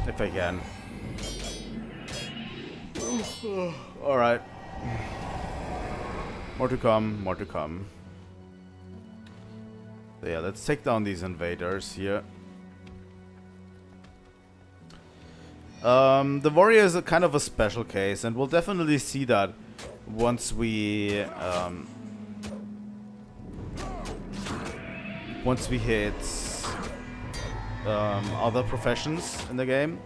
If I can. Alright. More to come, more to come. So yeah, let's take down these invaders here. The warrior is a kind of a special case, and we'll definitely see that once we hit other professions in the game.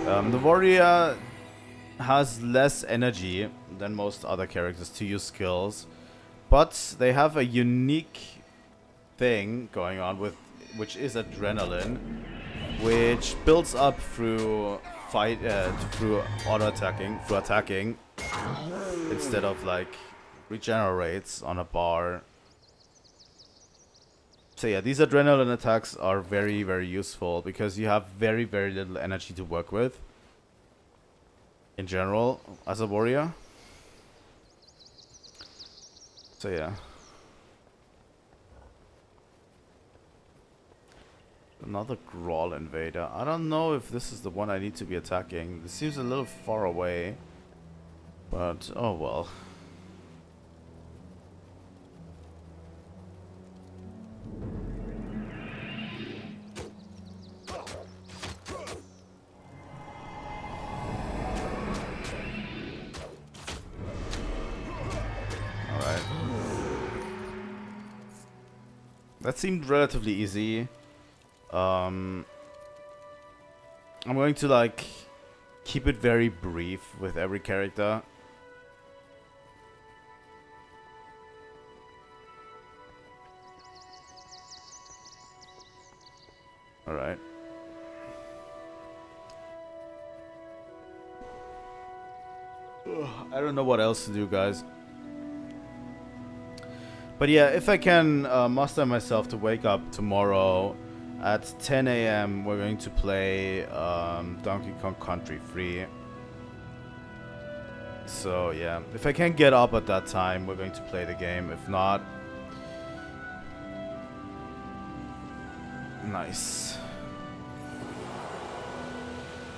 The warrior has less energy than most other characters to use skills, but they have a unique thing going on with which is adrenaline, which builds up through attacking instead of like regenerates on a bar. So yeah, these adrenaline attacks are very, very useful because you have very, very little energy to work with in general as a warrior. So yeah. Another Grawl invader. I don't know if this is the one I need to be attacking. This seems a little far away. But, oh well. Alright. That seemed relatively easy. I'm going to like keep it very brief with every character. Alright. I don't know what else to do, guys. But yeah, if I can muster myself to wake up tomorrow at 10 AM, we're going to play Donkey Kong Country 3. So yeah, if I can get up at that time, we're going to play the game. If not, nice.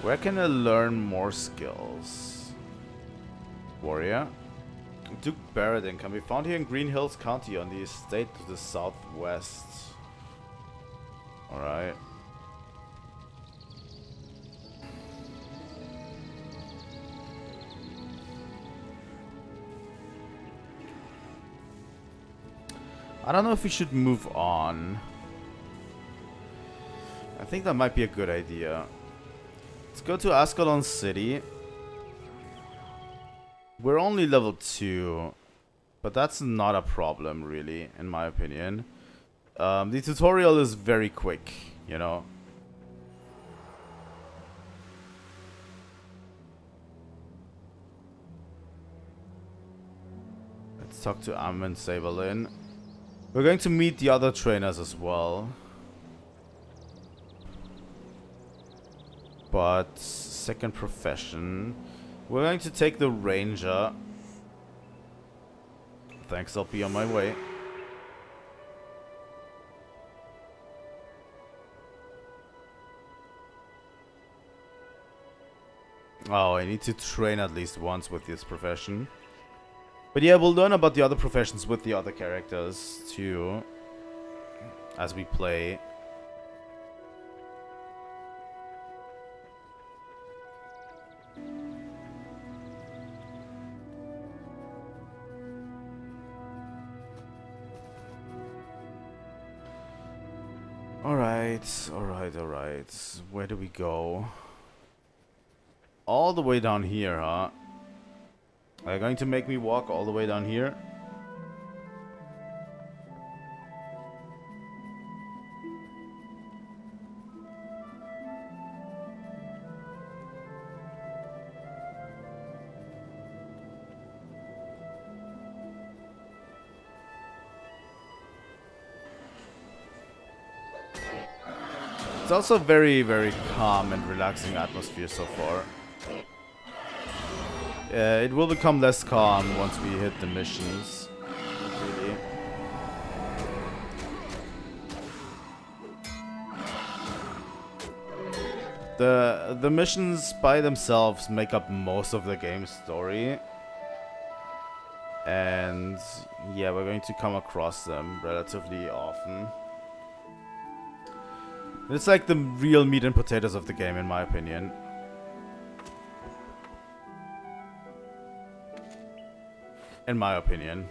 Where can I learn more skills? Warrior. Duke Barradin can be found here in Green Hills County on the estate to the southwest. Alright. I don't know if we should move on. I think that might be a good idea. Let's go to Ascalon City. We're only level 2, but that's not a problem, really, in my opinion. The tutorial is very quick, you know. Let's talk to Am and Saberlin. We're going to meet the other trainers as well. But second profession. We're going to take the Ranger. Thanks, I'll be on my way. Oh, I need to train at least once with this profession. But yeah, we'll learn about the other professions with the other characters too, as we play. Alright. Where do we go? All the way down here, huh? Are you going to make me walk all the way down here? It's also a very, very calm and relaxing atmosphere so far. It will become less calm once we hit the missions. Really. The missions by themselves make up most of the game's story. And yeah, we're going to come across them relatively often. It's like the real meat and potatoes of the game, in my opinion. In my opinion.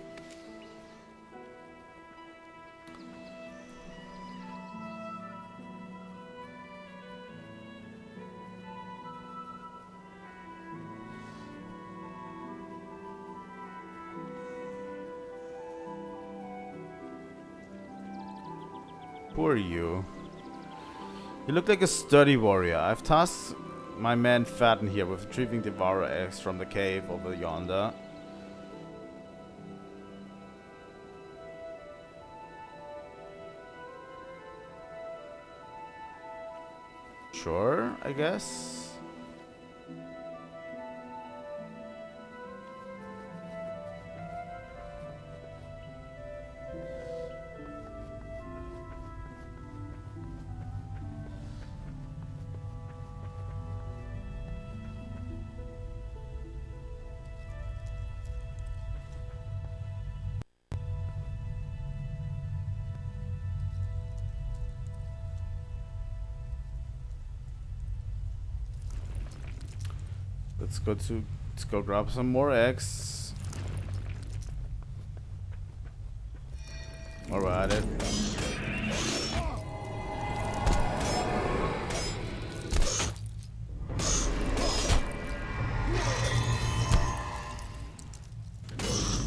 Who are you? You look like a sturdy warrior. I've tasked my man Fatten here with retrieving devourer eggs from the cave over yonder. Sure, I guess. Let's go grab some more eggs. Alright.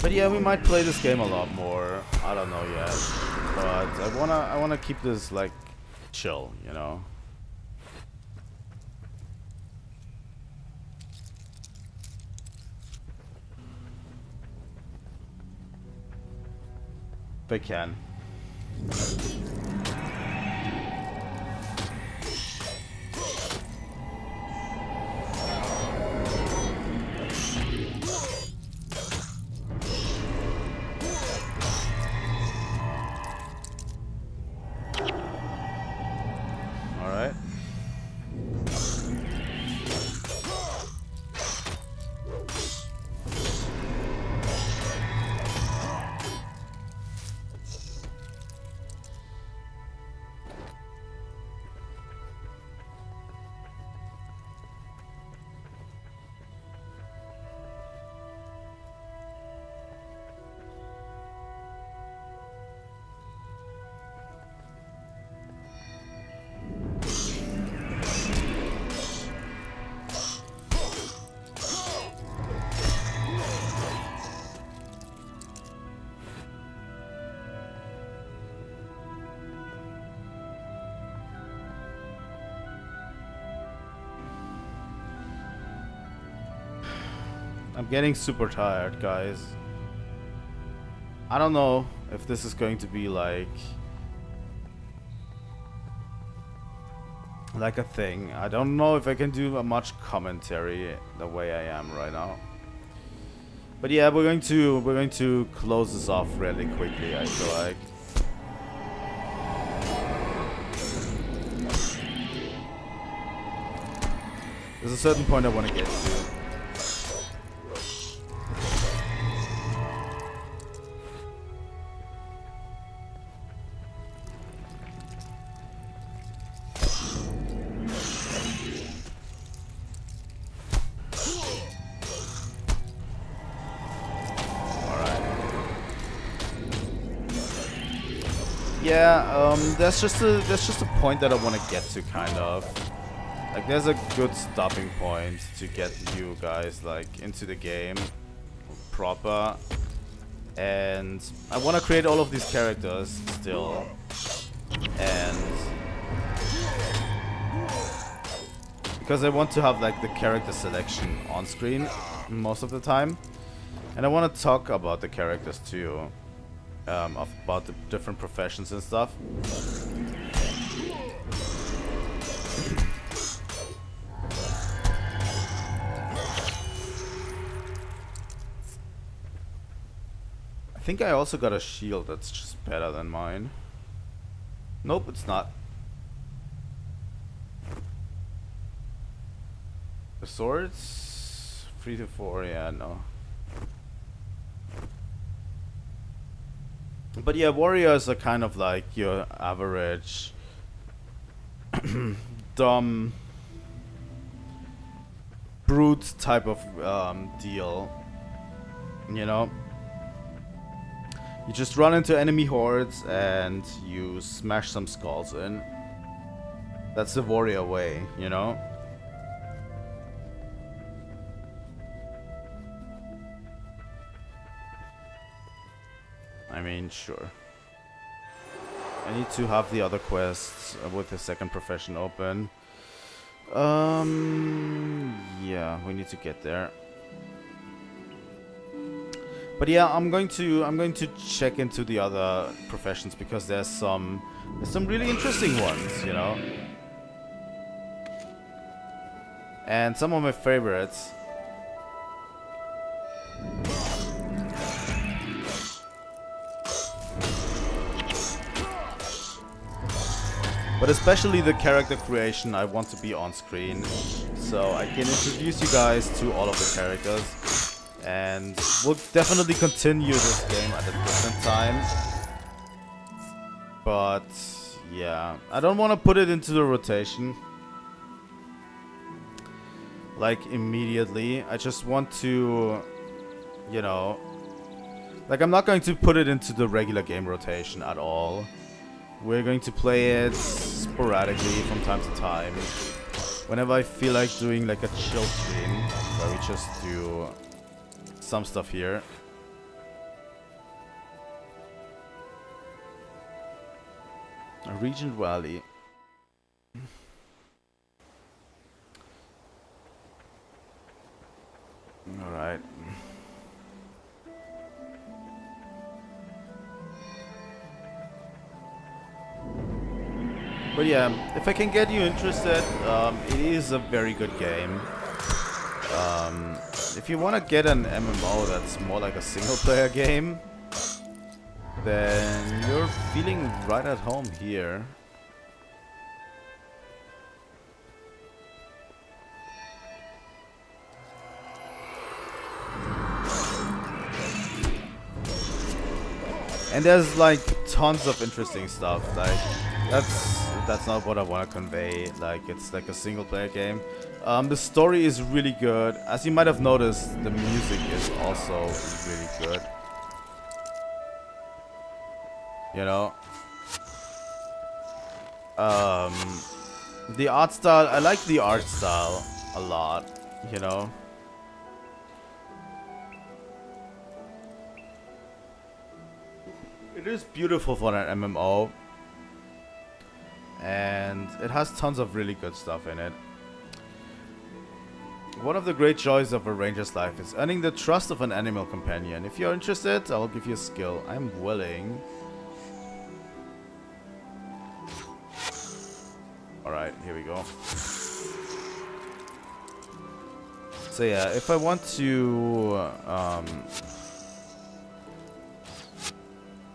But yeah, we might play this game a lot more. I don't know yet. But I wanna keep this like chill, you know. They can. All right. I'm getting super tired, guys. I don't know if this is going to be like a thing. I don't know if I can do a much commentary the way I am right now. But yeah, we're going to close this off really quickly, I feel like. There's a certain point I want to get to. Yeah, there's just a point that I want to get to, kind of. Like, there's a good stopping point to get you guys like into the game proper, and I want to create all of these characters still, and because I want to have like the character selection on screen most of the time, and I want to talk about the characters too. About the different professions and stuff. think I also got a shield that's just better than mine. Nope, it's not. The swords? 3 to 4, yeah, no. But yeah, warriors are kind of like your average dumb brute type of deal. You know? You just run into enemy hordes and you smash some skulls in. That's the warrior way, you know? I mean, sure. I need to have the other quests with the second profession open. Yeah, we need to get there. But yeah, I'm going to check into the other professions because there's some really interesting ones, you know. And some of my favorites. But especially the character creation, I want to be on screen, so I can introduce you guys to all of the characters. And we'll definitely continue this game at a different time. But yeah, I don't want to put it into the rotation like immediately. I just want to, you know, like I'm not going to put it into the regular game rotation at all. We're going to play it sporadically from time to time. Whenever I feel like doing like a chill stream where we just do some stuff here. A Regent Valley. Alright. But yeah, if I can get you interested, it is a very good game. If you want to get an MMO that's more like a single player game, then you're feeling right at home here. And there's like tons of interesting stuff. Like that's not what I want to convey. Like it's like a single player game. The story is really good. As you might have noticed, the music is also really good. You know, the art style. I like the art style a lot. You know. It is beautiful for an MMO. And it has tons of really good stuff in it. One of the great joys of a ranger's life is earning the trust of an animal companion. If you're interested, I'll give you a skill. I'm willing. Alright, here we go. So yeah, if I want to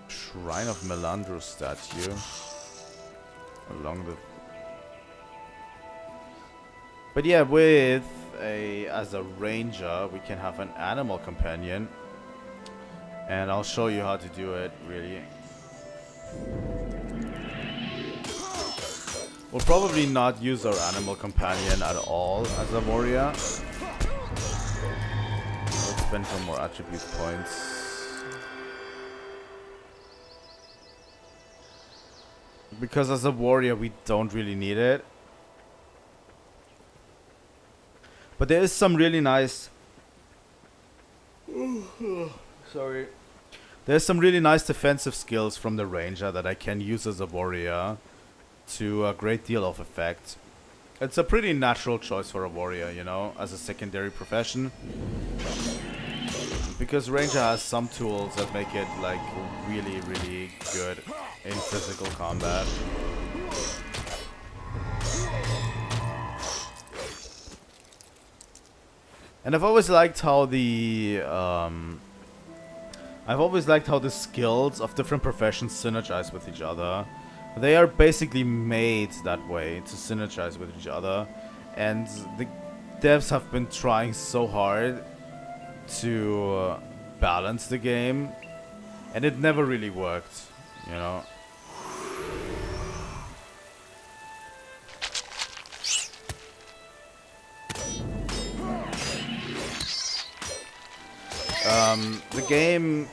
Shrine of Melandro statue along the... But yeah, with as a ranger, we can have an animal companion. And I'll show you how to do it, really. We'll probably not use our animal companion at all as a warrior. We'll spend some more attribute points. Because as a warrior, we don't really need it. But there is some really nice... Sorry. There's some really nice defensive skills from the ranger that I can use as a warrior to a great deal of effect. It's a pretty natural choice for a warrior, you know, as a secondary profession. Because ranger has some tools that make it like really, really good in physical combat. And I've always liked how the I've always liked how the skills of different professions synergize with each other. They are basically made that way, to synergize with each other. And the devs have been trying so hard to balance the game. And it never really worked, you know. The game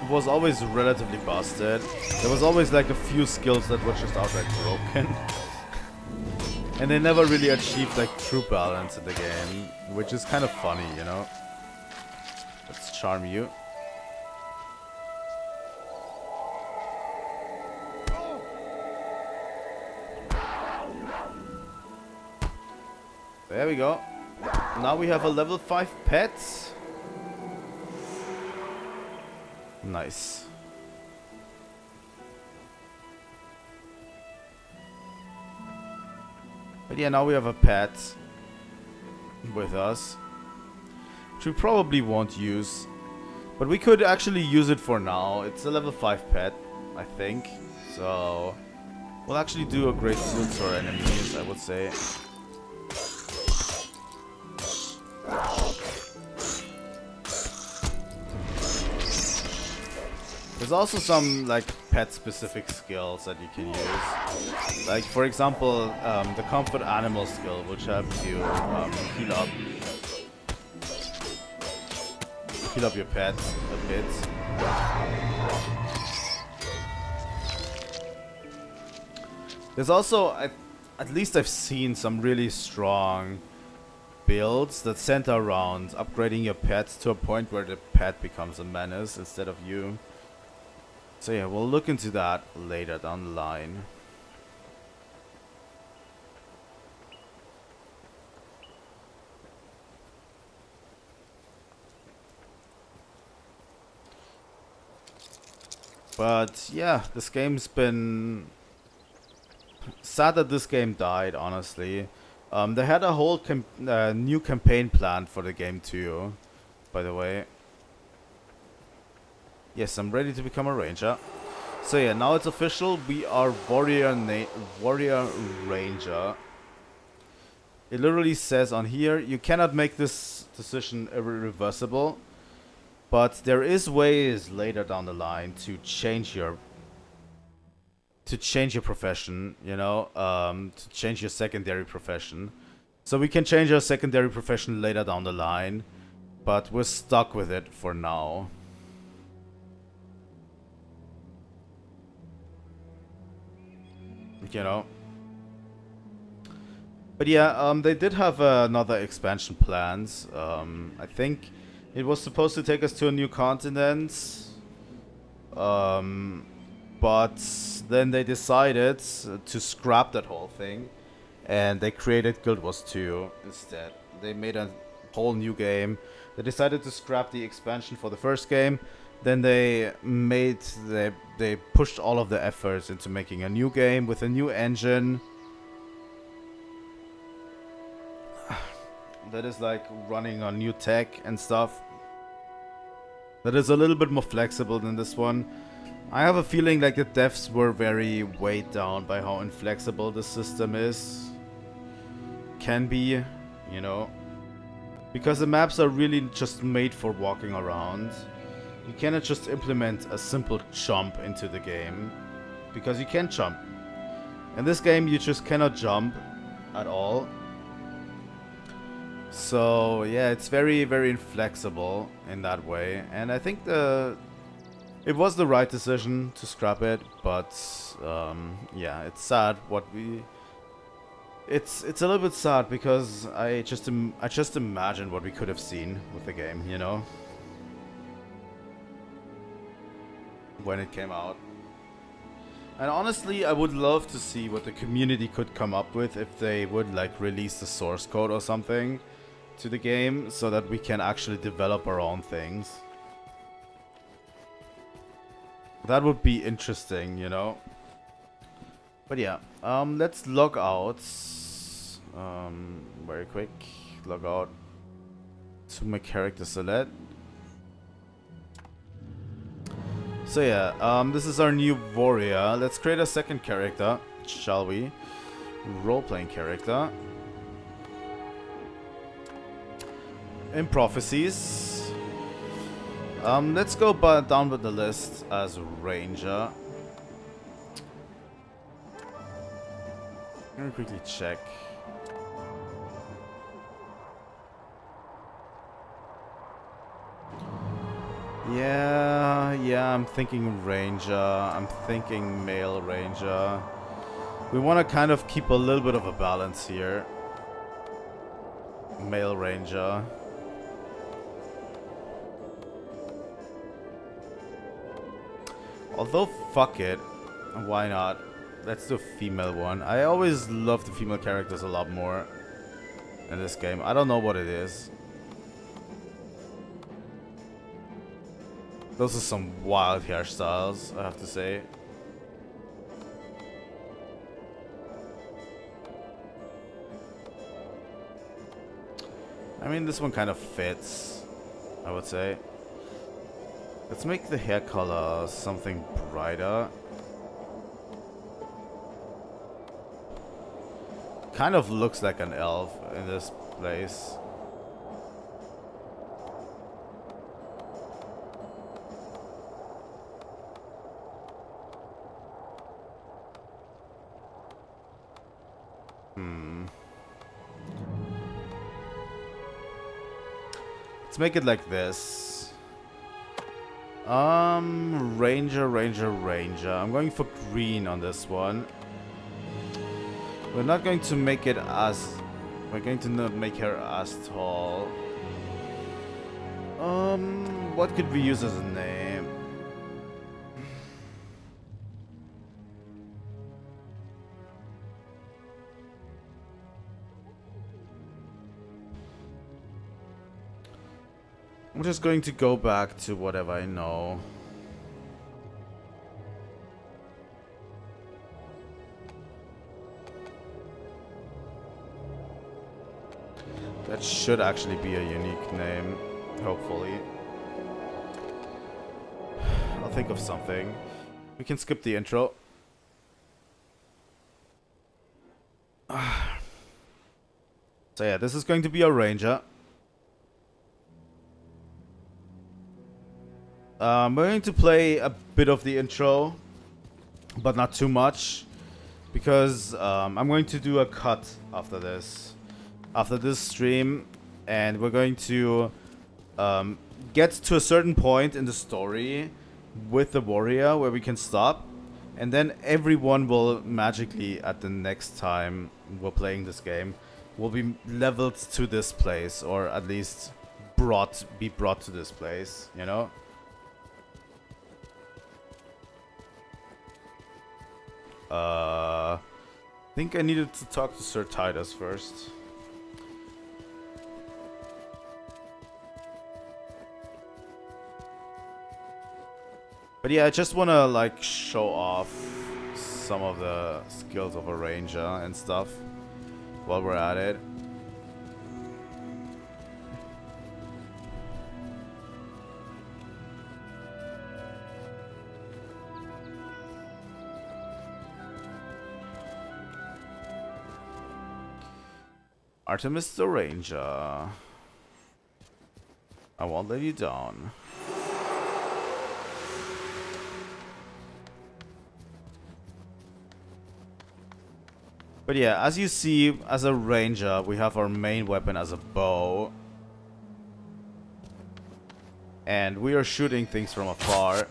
was always relatively busted. There was always like a few skills that were just outright broken. And they never really achieved like true balance in the game, which is kind of funny, you know. Let's charm you. There we go. Now we have a level 5 pet. Nice. But yeah, now we have a pet with us, which we probably won't use. But we could actually use it for now. It's a level 5 pet, I think. So we'll actually do a great deal to our enemies, I would say. There's also some like pet specific skills that you can use. Like for example, the comfort animal skill, which helps you heal up your pet a bit. There's also, at least I've seen some really strong builds that center around upgrading your pet to a point where the pet becomes a menace instead of you. So yeah, we'll look into that later down the line. But yeah, this game's been sad that this game died, honestly. They had a whole new campaign planned for the game too, by the way. Yes, I'm ready to become a ranger. So yeah, now it's official. We are warrior ranger. It literally says on here, you cannot make this decision irreversible, but there is ways later down the line to change your profession. You know, to change your secondary profession. So we can change our secondary profession later down the line, but we're stuck with it for now. You know. But yeah, they did have another expansion plans. I think it was supposed to take us to a new continent. But then they decided to scrap that whole thing. And they created Guild Wars 2 instead. They made a whole new game. They decided to scrap the expansion for the first game. Then they pushed all of the efforts into making a new game with a new engine that is like running on new tech and stuff. That is a little bit more flexible than this one. I have a feeling like the devs were very weighed down by how inflexible the system can be, you know, because the maps are really just made for walking around. You cannot just implement a simple jump into the game, because you can't jump. In this game, you just cannot jump at all. So yeah, it's very, very inflexible in that way, and I think it was the right decision to scrap it. But yeah, it's sad It's a little bit sad because I just imagine what we could have seen with the game, you know, when it came out. And honestly, I would love to see what the community could come up with if they would like release the source code or something to the game so that we can actually develop our own things. That would be interesting, you know. But yeah, let's log out. Very quick. Log out to my character select. So yeah, this is our new warrior. Let's create a second character, shall we? Role-playing character. In Prophecies. Let's go down with the list as Ranger. I'm gonna quickly check. Yeah, I'm thinking Ranger. I'm thinking male Ranger. We want to kind of keep a little bit of a balance here. Male Ranger. Although, fuck it. Why not? Let's do a female one. I always love the female characters a lot more in this game. I don't know what it is. Those are some wild hairstyles, I have to say. I mean, this one kind of fits, I would say. Let's make the hair color something brighter. Kind of looks like an elf in this place. Let's make it like this. Ranger. I'm going for green on this one. We're not going to make it as... We're going to not make her as tall. What could we use as a name? I'm just going to go back to whatever I know. That should actually be a unique name, hopefully. I'll think of something. We can skip the intro. So yeah, this is going to be a ranger. We're going to play a bit of the intro, but not too much, because I'm going to do a cut after this stream, and we're going to get to a certain point in the story with the warrior where we can stop, and then everyone will magically, at the next time we're playing this game, will be leveled to this place, or at least be brought to this place, you know? I think I needed to talk to Sir Titus first. But yeah, I just want to like show off some of the skills of a ranger and stuff while we're at it. Artemis the Ranger. I won't let you down. But yeah, as you see, as a ranger, we have our main weapon as a bow. And we are shooting things from afar.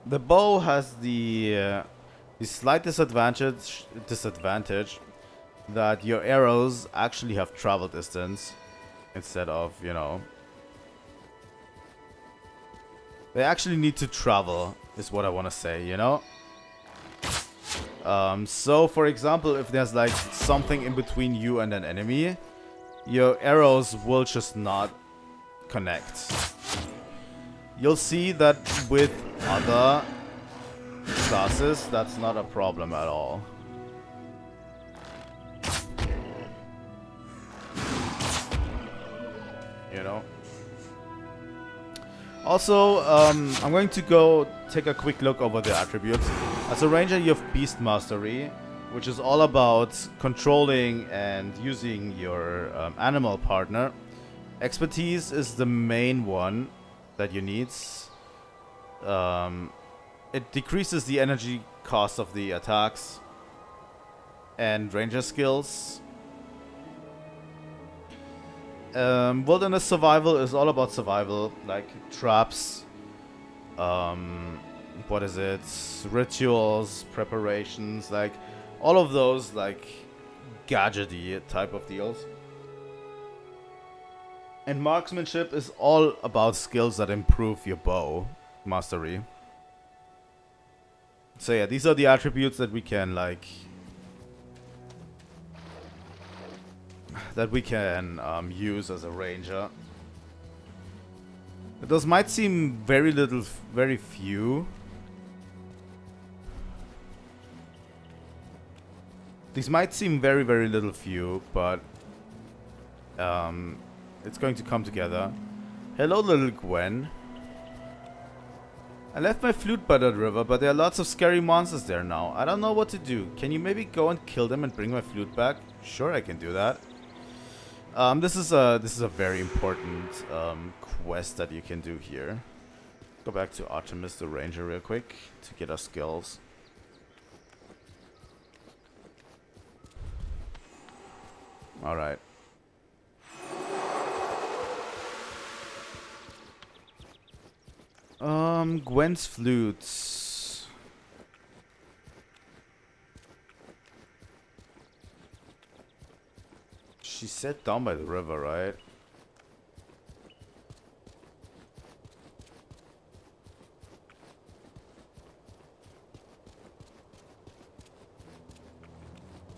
The bow has the slight disadvantage that your arrows actually have travel distance instead of, you know, they actually need to travel, is what I want to say, you know? So, for example, if there's like something in between you and an enemy, your arrows will just not connect. You'll see that with other classes, that's not a problem at all. you know. Also, I'm going to go take a quick look over the attributes. As a ranger, you have Beast Mastery, which is all about controlling and using your animal partner. Expertise is the main one that you need. It decreases the energy cost of the attacks. And ranger skills. Wilderness survival is all about survival, like traps, what is it, rituals, preparations, like all of those like gadgety type of deals. And marksmanship is all about skills that improve your bow mastery. So yeah, these are the attributes that we can like use as a ranger. Those might seem very few. These might seem very little few, but it's going to come together. Hello, little Gwen. I left my flute by the river, but there are lots of scary monsters there now. I don't know what to do. Can you maybe go and kill them and bring my flute back? Sure, I can do that. This is a very important quest that you can do here. Go back to Artemis the Ranger real quick to get our skills. All right. Gwen's flutes. She sat down by the river, right?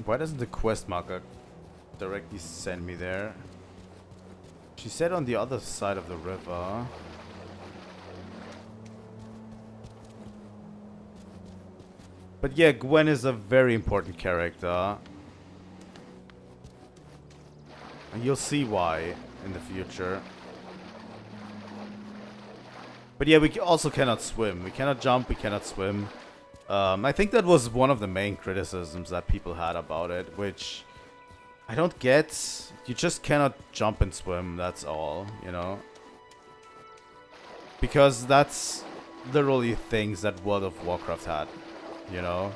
Why doesn't the quest marker directly send me there? She said on the other side of the river. But yeah, Gwen is a very important character. And you'll see why in the future. But yeah, we also cannot swim. We cannot jump, we cannot swim. I think that was one of the main criticisms that people had about it, which I don't get. You just cannot jump and swim, that's all, you know? Because that's literally things that World of Warcraft had, you know?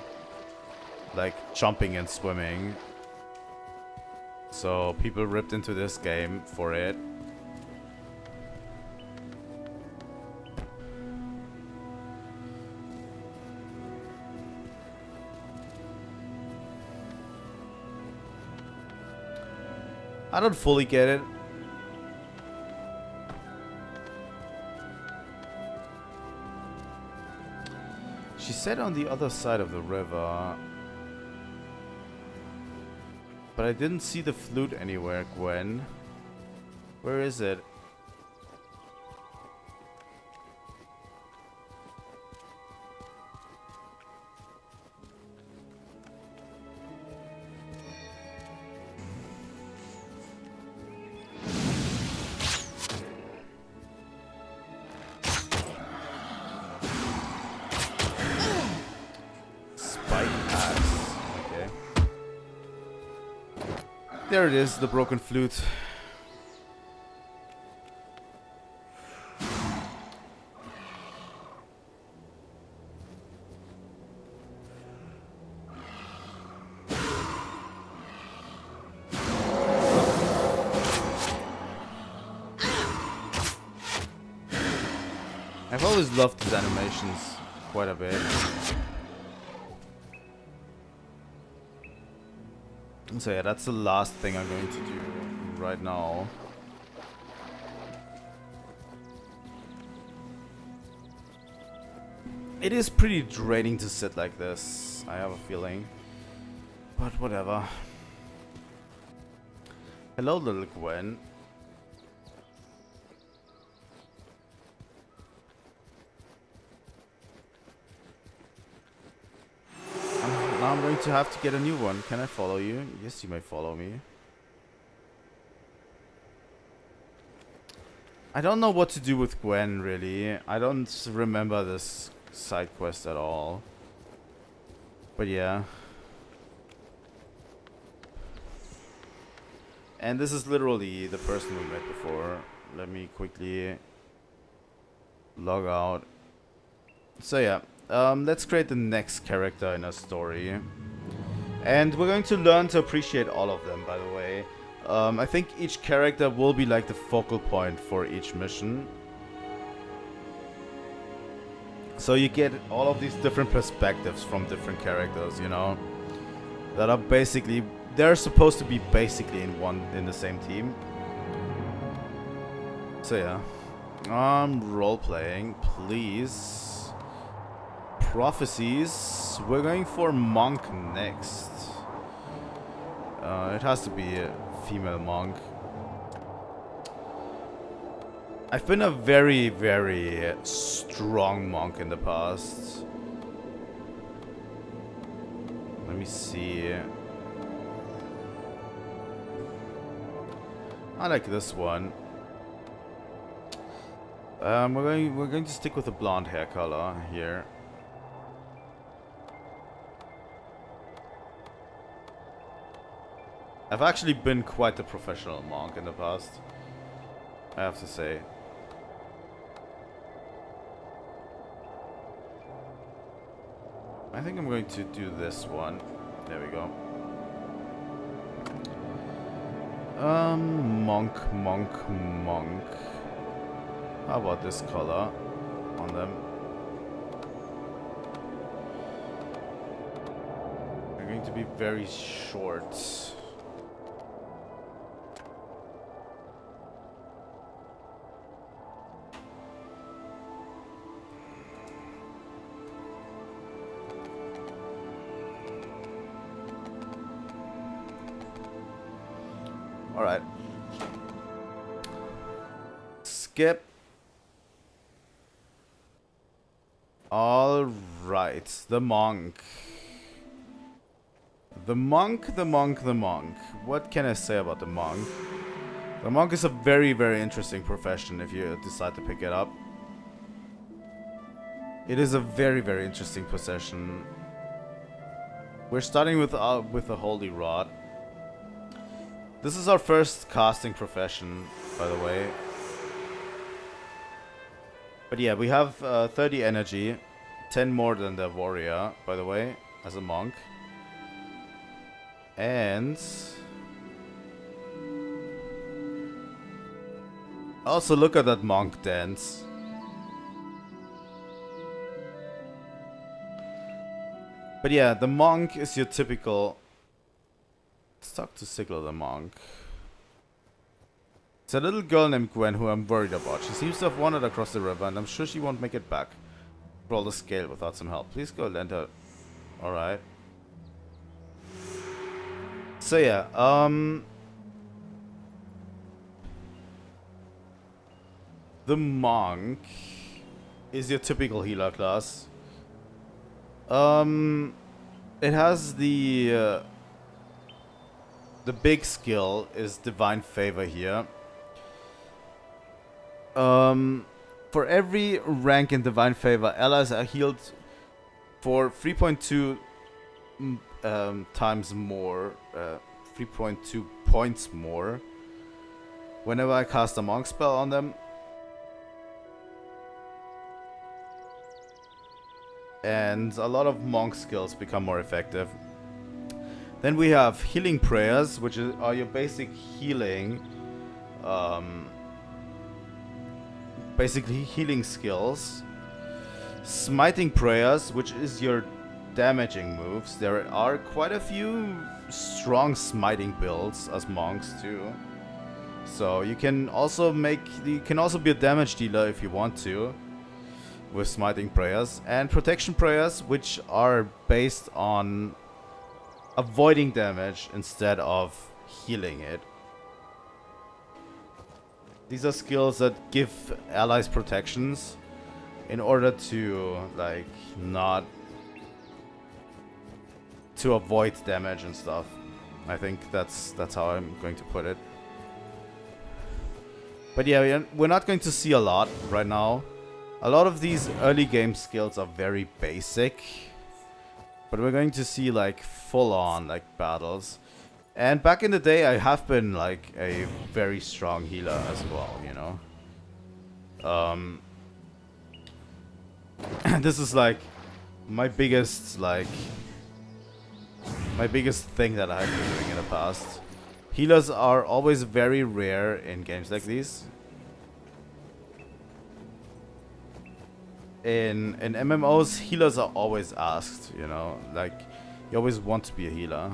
Like jumping and swimming. So people ripped into this game for it. I don't fully get it. She said on the other side of the river. But I didn't see the flute anywhere, Gwen. Where is it? There it is, the broken flute. I've always loved these animations quite a bit. So yeah, that's the last thing I'm going to do right now. It is pretty draining to sit like this, I have a feeling. But whatever. Hello, little Gwen. Now I'm going to have to get a new one. Can I follow you? Yes, you may follow me. I don't know what to do with Gwen, really. I don't remember this side quest at all. But yeah. And this is literally the person we met before. Let me quickly log out. So yeah, let's create the next character in our story. And we're going to learn to appreciate all of them, by the way. I think each character will be like the focal point for each mission. So you get all of these different perspectives from different characters, you know, that are basically, they're supposed to be basically in the same team. So yeah, role playing, please. Prophecies. We're going for monk next. It has to be a female monk. I've been a very, very strong monk in the past. Let me see. I like this one. We're going to stick with the blonde hair color here. I've actually been quite the professional monk in the past, I have to say. I think I'm going to do this one. There we go. Monk. How about this color on them? They're going to be very short. Alright. Skip. Alright. The monk. The monk. What can I say about the monk? The monk is a very, very interesting profession if you decide to pick it up. It is a very, very interesting profession. We're starting with the Holy Rod. This is our first casting profession, by the way. But yeah, we have 30 energy, 10 more than the warrior, by the way, as a monk. And also look at that monk dance. But yeah, the monk is your typical... Let's talk to Sigler the monk. It's a little girl named Gwen who I'm worried about. She seems to have wandered across the river and I'm sure she won't make it back. Roll the scale without some help. Please go lend her. Alright. So yeah, the monk is your typical healer class. It has the big skill is Divine Favor here. For every rank in Divine Favor, allies are healed for 3.2 times more, 3.2 points more whenever I cast a monk spell on them. And a lot of monk skills become more effective. Then we have healing prayers, which are your basic healing, basically healing skills. Smiting prayers, which is your damaging moves. There are quite a few strong smiting builds as monks too. So you can also be a damage dealer if you want to with smiting prayers. And protection prayers, which are based on avoiding damage instead of healing it. These are skills that give allies protections in order to like not to avoid damage and stuff. I think that's how I'm going to put it. But yeah, we're not going to see a lot right now. A lot of these early game skills are very basic. But we're going to see like full on like battles. And back in the day I have been like a very strong healer as well, you know. This is like my biggest thing that I've been doing in the past. Healers are always very rare in games like these. In MMOs, healers are always asked, you know, like you always want to be a healer.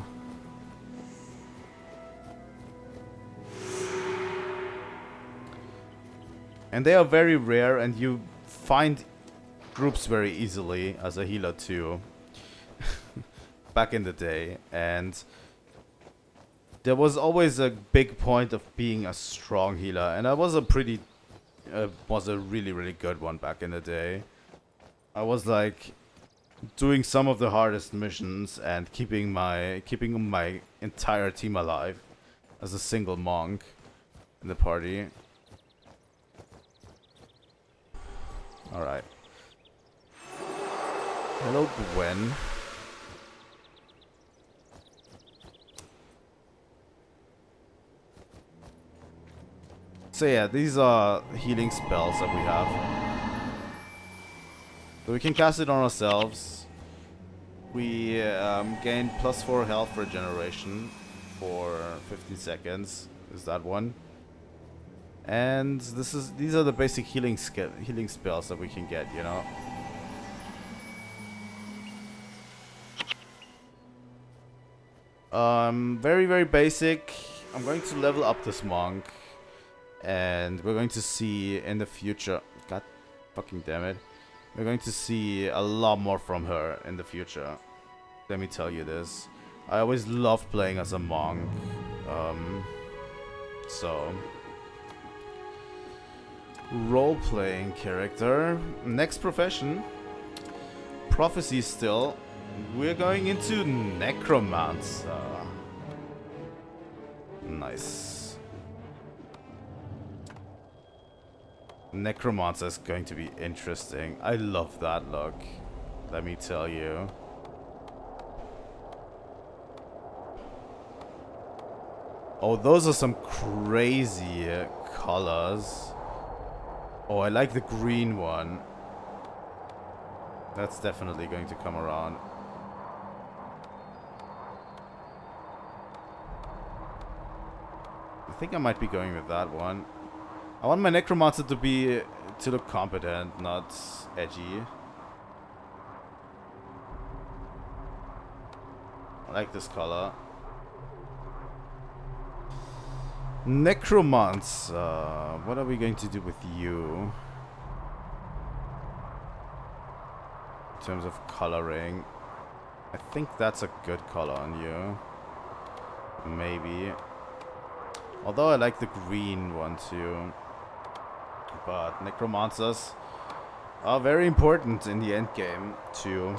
And they are very rare, and you find groups very easily as a healer too. Back in the day, and there was always a big point of being a strong healer, and I was a really good one back in the day. I was like doing some of the hardest missions and keeping my entire team alive as a single monk in the party. All right. Hello, Gwen. So yeah, these are healing spells that we have. So we can cast it on ourselves. We gain +4 health regeneration for 15 seconds. Is that one? And these are the basic healing spells that we can get, you know. Very basic. I'm going to level up this monk. And we're going to see in the future... God fucking damn it. We're going to see a lot more from her in the future. Let me tell you this. I always loved playing as a monk. Role-playing character. Next profession. Prophecies still. We're going into necromancer. Nice. Necromancer is going to be interesting. I love that look. Let me tell you. Oh, those are some crazy colors. Oh, I like the green one. That's definitely going to come around. I think I might be going with that one. I want my necromancer to look competent, not edgy. I like this color. Necromancer. What are we going to do with you? In terms of coloring. I think that's a good color on you. Maybe. Although I like the green one too. But necromancers are very important in the end game too.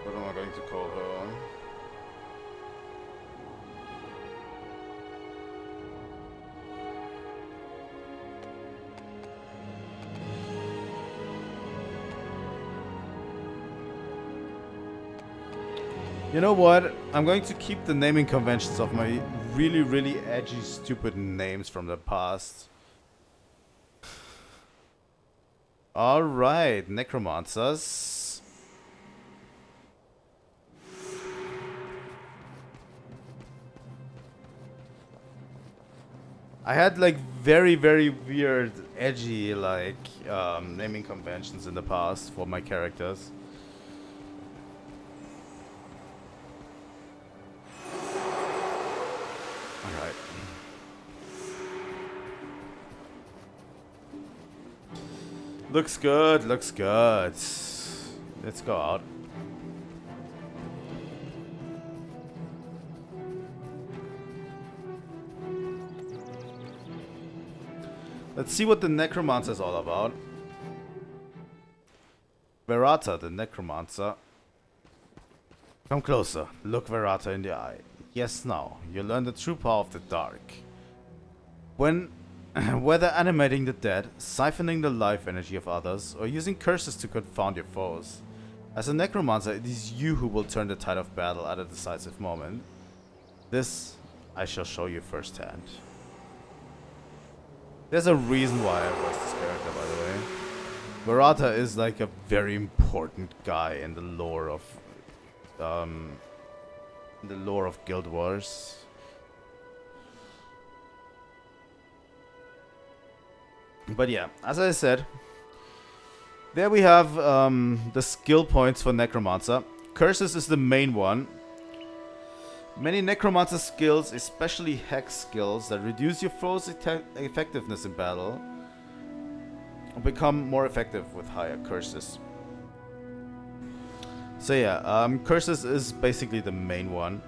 What am I going to call her? You know what? I'm going to keep the naming conventions of my really edgy, stupid names from the past. Alright, necromancers. I had like very weird, edgy like naming conventions in the past for my characters. Alright. Looks good, looks good. Let's go out. Let's see what the necromancer is all about. Verata, the necromancer. Come closer. Look Verata in the eye. Yes, now. You learn the true power of the dark. Whether animating the dead, siphoning the life energy of others, or using curses to confound your foes. As a necromancer, it is you who will turn the tide of battle at a decisive moment. This I shall show you firsthand. There's a reason why I voiced this character, by the way. Verata is like a very important guy in the lore of Guild Wars. But yeah, as I said, there we have the skill points for Necromancer. Curses is the main one. Many Necromancer skills, especially Hex skills that reduce your foe's effectiveness in battle, become more effective with higher curses. So yeah, curses is basically the main one.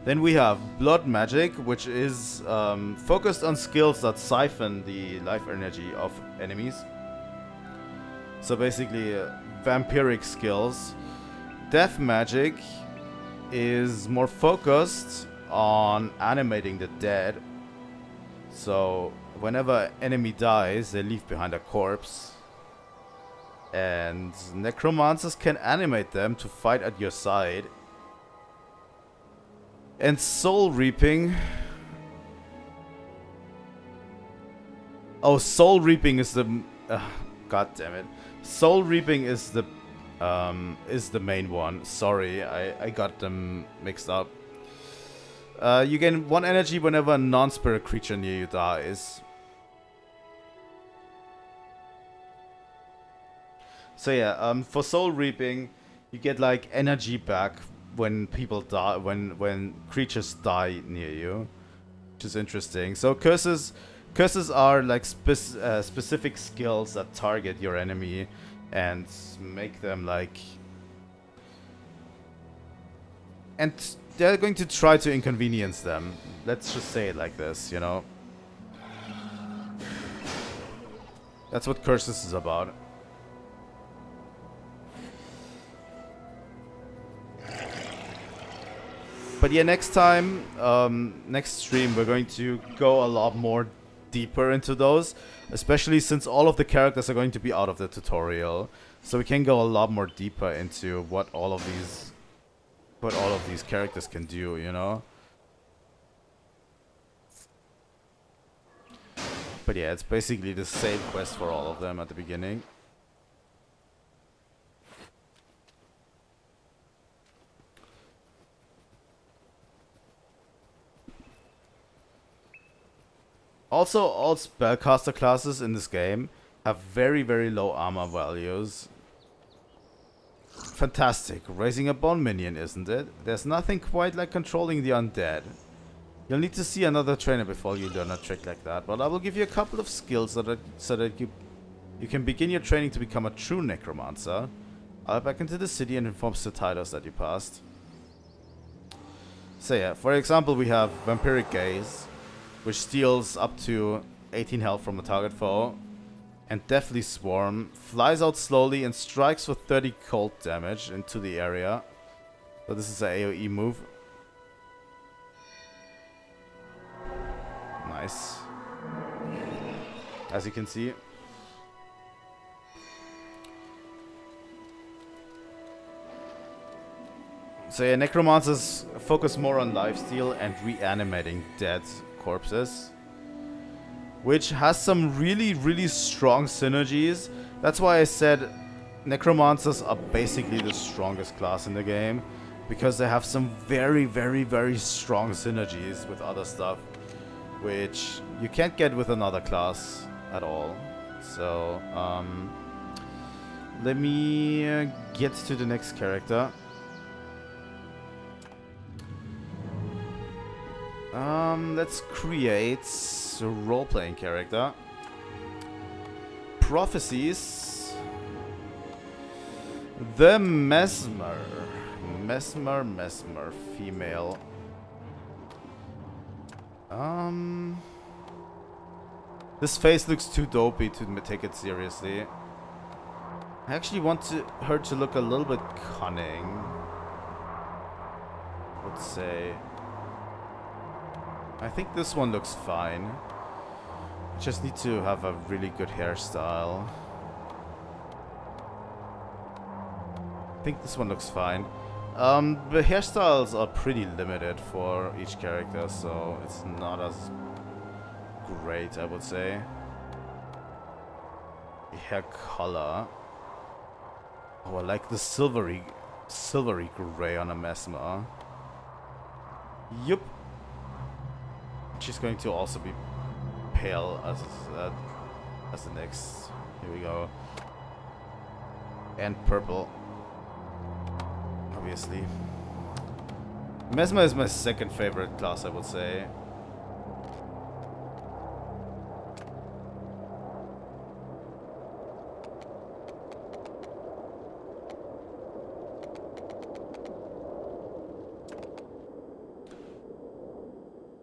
Then we have Blood Magic, which is focused on skills that siphon the life energy of enemies. So basically, vampiric skills. Death Magic is more focused on animating the dead. So whenever enemy dies, they leave behind a corpse. And necromancers can animate them to fight at your side. And Soul Reaping. Oh, Soul Reaping is the God damn it. Soul Reaping is the main one. Sorry, I got them mixed up. You gain 1 energy whenever a non-spirit creature near you dies. So yeah, for Soul Reaping, you get like energy back when people die, when creatures die near you, which is interesting. So curses are like specific skills that target your enemy and make them like, and they're going to try to inconvenience them. Let's just say it like this, you know. That's what curses is about. But yeah, next time, next stream, we're going to go a lot more deeper into those, especially since all of the characters are going to be out of the tutorial, so we can go a lot more deeper into what all of these characters can do, you know. But yeah, it's basically the same quest for all of them at the beginning. Also, all spellcaster classes in this game have very, very low armor values. Fantastic. Raising a bone minion, isn't it? There's nothing quite like controlling the undead. You'll need to see another trainer before you learn a trick like that, but I will give you a couple of skills so that you can begin your training to become a true necromancer. I'll back into the city and inform Titus that you passed. So yeah, for example, we have Vampiric Gaze, which steals up to 18 health from a target foe. And Deathly Swarm flies out slowly and strikes for 30 cold damage into the area. So this is an AoE move. Nice. As you can see. So yeah, necromancers focus more on lifesteal and reanimating dead corpses, which has some really, really strong synergies. That's why I said necromancers are basically the strongest class in the game, because they have some very, very, very strong synergies with other stuff, which you can't get with another class at all. So, let me get to the next character. Let's create a role-playing character. Prophecies. The Mesmer. Mesmer, female. This face looks too dopey to take it seriously. I actually want her to look a little bit cunning. would say. I think this one looks fine. I just need to have a really good hairstyle. I think this one looks fine. The hairstyles are pretty limited for each character, so it's not as great, I would say. Hair color. Oh, I like the silvery gray on a Mesmer. Yup. She's going to also be pale as the next. Here we go. And purple. Obviously. Mesmer is my second favorite class, I would say.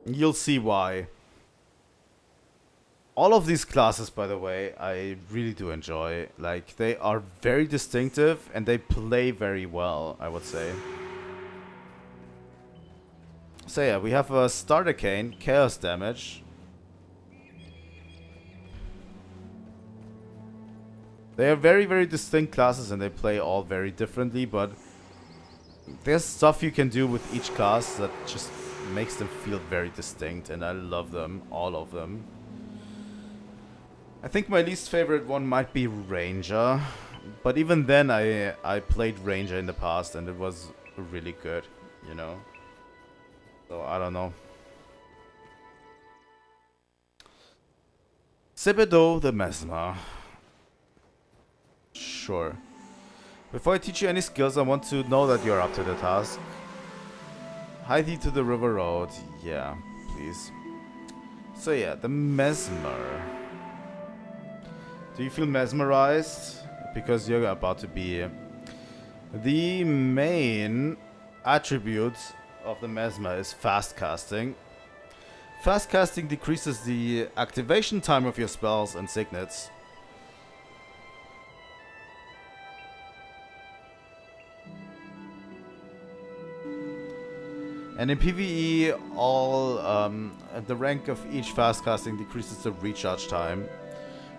You'll see why. All of these classes, by the way, I really do enjoy. Like, they are very distinctive and they play very well, I would say. So yeah, we have a starter cane, chaos damage. They are very, very distinct classes and they play all very differently, but there's stuff you can do with each class that just makes them feel very distinct, and I love them, all of them. I think my least favorite one might be Ranger, but even then I played Ranger in the past and it was really good, you know. So I don't know. Sebedo the Mesmer. Sure. Before I teach you any skills, I want to know that you're up to the task. Hide thee to the river road. Yeah, please. So yeah, the Mesmer. Do you feel mesmerized? Because you're about to be... The main attribute of the Mesmer is fast casting. Fast casting decreases the activation time of your spells and signets. And in PvE, the rank of each fast casting decreases the recharge time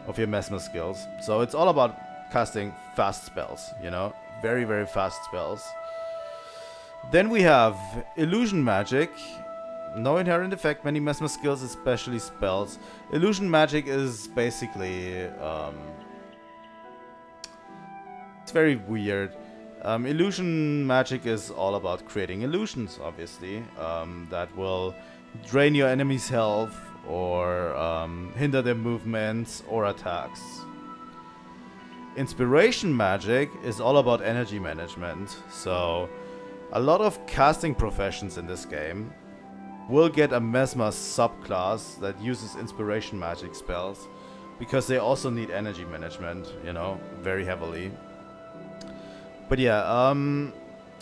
of your Mesmer skills. So it's all about casting fast spells, you know? Very, very fast spells. Then we have Illusion Magic. No inherent effect, many Mesmer skills, especially spells. Illusion Magic is basically... it's very weird. Illusion magic is all about creating illusions, obviously, that will drain your enemy's health or hinder their movements or attacks. Inspiration magic is all about energy management, so a lot of casting professions in this game will get a Mesmer subclass that uses inspiration magic spells, because they also need energy management, you know, very heavily. But yeah,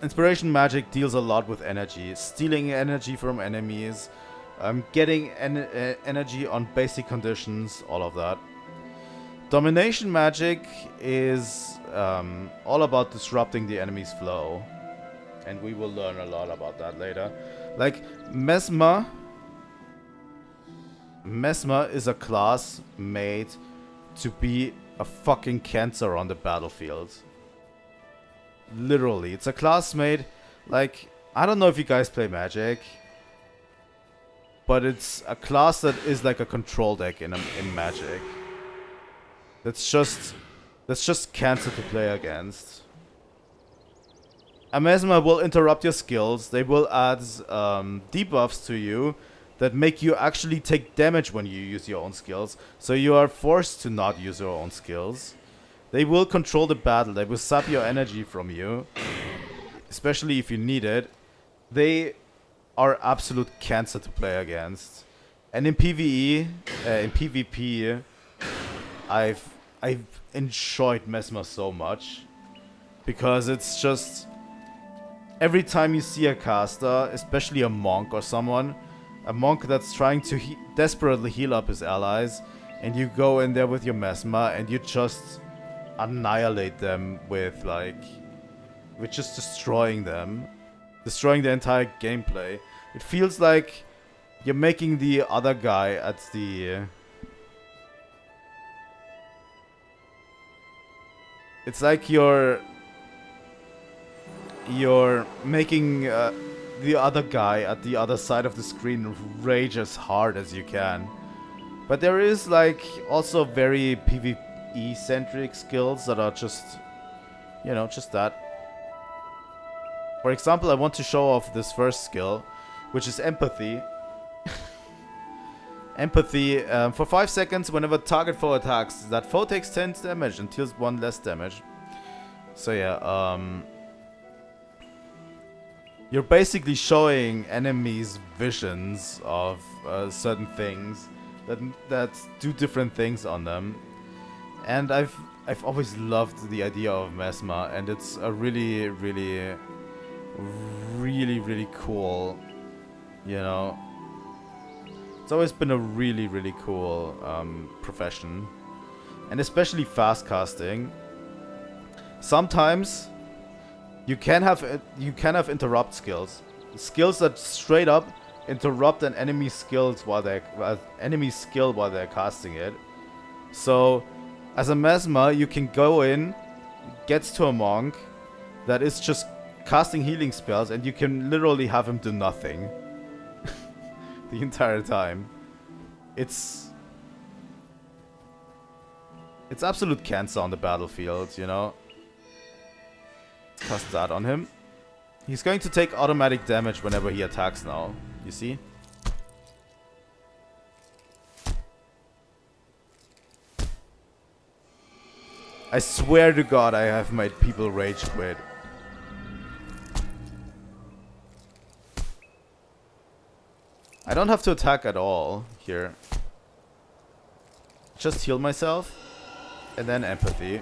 inspiration magic deals a lot with energy, stealing energy from enemies, getting energy on basic conditions, all of that. Domination magic is all about disrupting the enemy's flow, and we will learn a lot about that later. Like, Mesmer is a class made to be a fucking cancer on the battlefield. Literally, it's a class made, like, I don't know if you guys play Magic, but it's a class that is like a control deck in Magic. That's just cancer to play against. A Mesmer will interrupt your skills. They will add debuffs to you that make you actually take damage when you use your own skills. So you are forced to not use your own skills. They will control the battle. They will sap your energy from you, especially if you need it. They are absolute cancer to play against. And in PvE, in PvP, I've enjoyed Mesmer so much, because it's just every time you see a caster, especially a monk or someone, a monk that's trying to desperately heal up his allies, and you go in there with your Mesmer and you just annihilate them with just destroying them. destroying the entire gameplay. It feels like you're making the other guy at the... It's like you're making the other guy at the other side of the screen rage as hard as you can. But there is like also very PvE centric skills that are just, you know, just that. For example, I want to show off this first skill, which is empathy. Empathy, for 5 seconds whenever target foe attacks, that foe takes 10 damage and deals 1 less damage. So yeah, you're basically showing enemies visions of certain things that do different things on them. And I've always loved the idea of Mesmer, and it's a really cool, you know. It's always been a really cool profession, and especially fast casting. Sometimes you can have interrupt skills that straight up interrupt an enemy's skills while they're casting it. So as a Mesmer, you can go in, get to a monk that is just casting healing spells, and you can literally have him do nothing the entire time. It's absolute cancer on the battlefield, you know. Cast that on him. He's going to take automatic damage whenever he attacks now. You see? I swear to God, I have made people rage quit. I don't have to attack at all here. Just heal myself. And then empathy.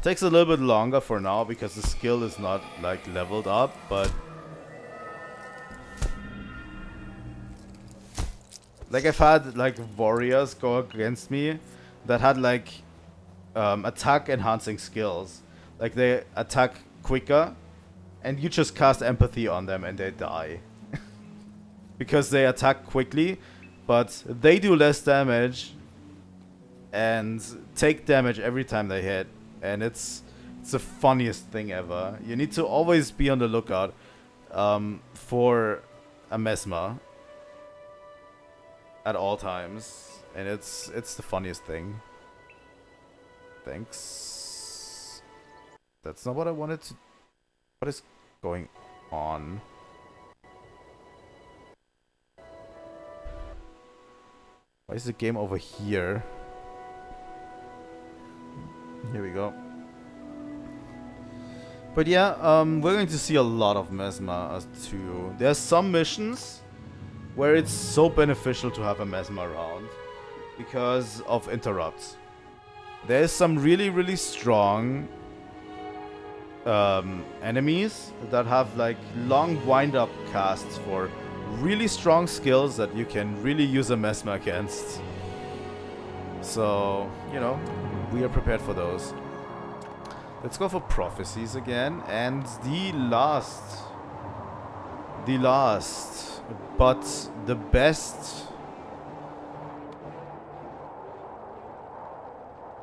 Takes a little bit longer for now because the skill is not like leveled up, but like I've had like warriors go against me that had like attack enhancing skills. Like they attack quicker and you just cast empathy on them and they die. Because they attack quickly, but they do less damage and take damage every time they hit. And it's the funniest thing ever. You need to always be on the lookout for a Mesmer at all times, and it's the funniest thing. Thanks. That's not what I wanted to. What is going on? Why is the game over here? Here we go. But yeah, we're going to see a lot of Mesmer too. There's some missions where it's so beneficial to have a Mesmer around because of interrupts. There's some really strong enemies that have like long wind-up casts for really strong skills that you can really use a Mesmer against. So, you know, we are prepared for those. Let's go for prophecies again, and the last, but the best.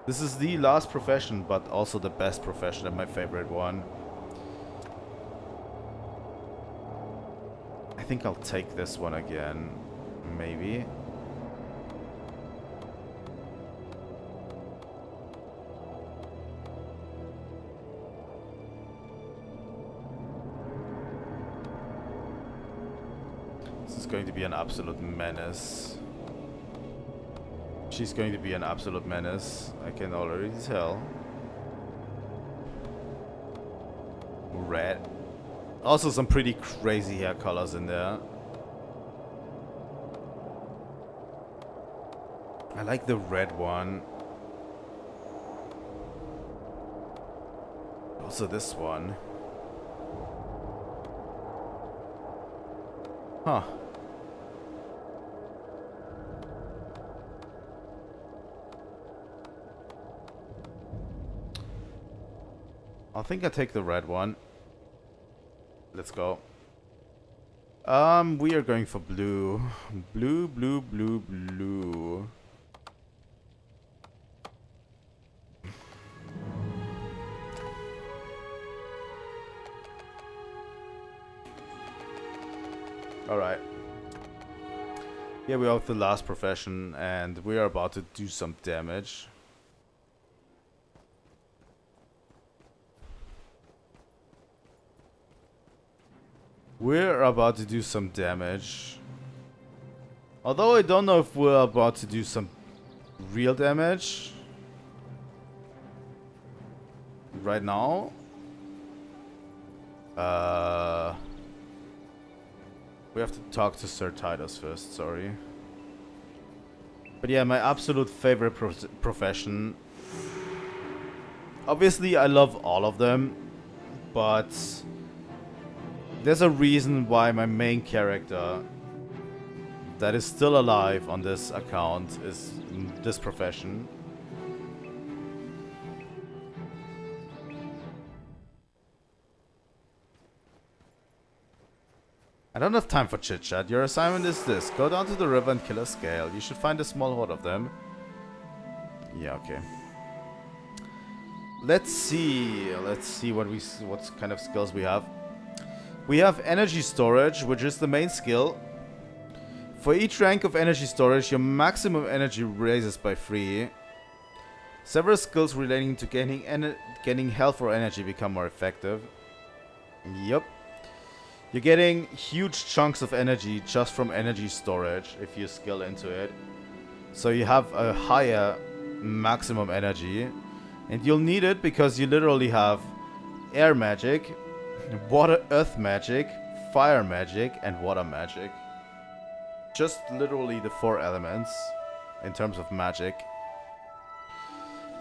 This is the last profession, but also the best profession and my favorite one. I think I'll take this one again, maybe. Going to be an absolute menace. She's going to be an absolute menace. I can already tell. Red. Also some pretty crazy hair colors in there. I like the red one. Also this one. Huh. I think I take the red one. Let's go. We are going for blue. Blue, blue, blue, blue. Alright. Yeah, we are the last profession and we are about to do some damage. We're about to do some damage. Although I don't know if we're about to do some real damage. Right now. We have to talk to Sir Titus first, sorry. But yeah, my absolute favorite profession. Obviously, I love all of them. But there's a reason why my main character that is still alive on this account is this profession. I don't have time for chit chat. Your assignment is this. Go down to the river and kill a scale. You should find a small horde of them. Yeah, okay. Let's see what kind of skills we have. We have energy storage, which is the main skill. For each rank of energy storage, your maximum energy raises by 3. Several skills relating to gaining health or energy become more effective. Yup. You're getting huge chunks of energy just from energy storage if you skill into it. So you have a higher maximum energy. And you'll need it because you literally have air magic, earth magic, fire magic, and water magic. Just literally the 4 elements in terms of magic.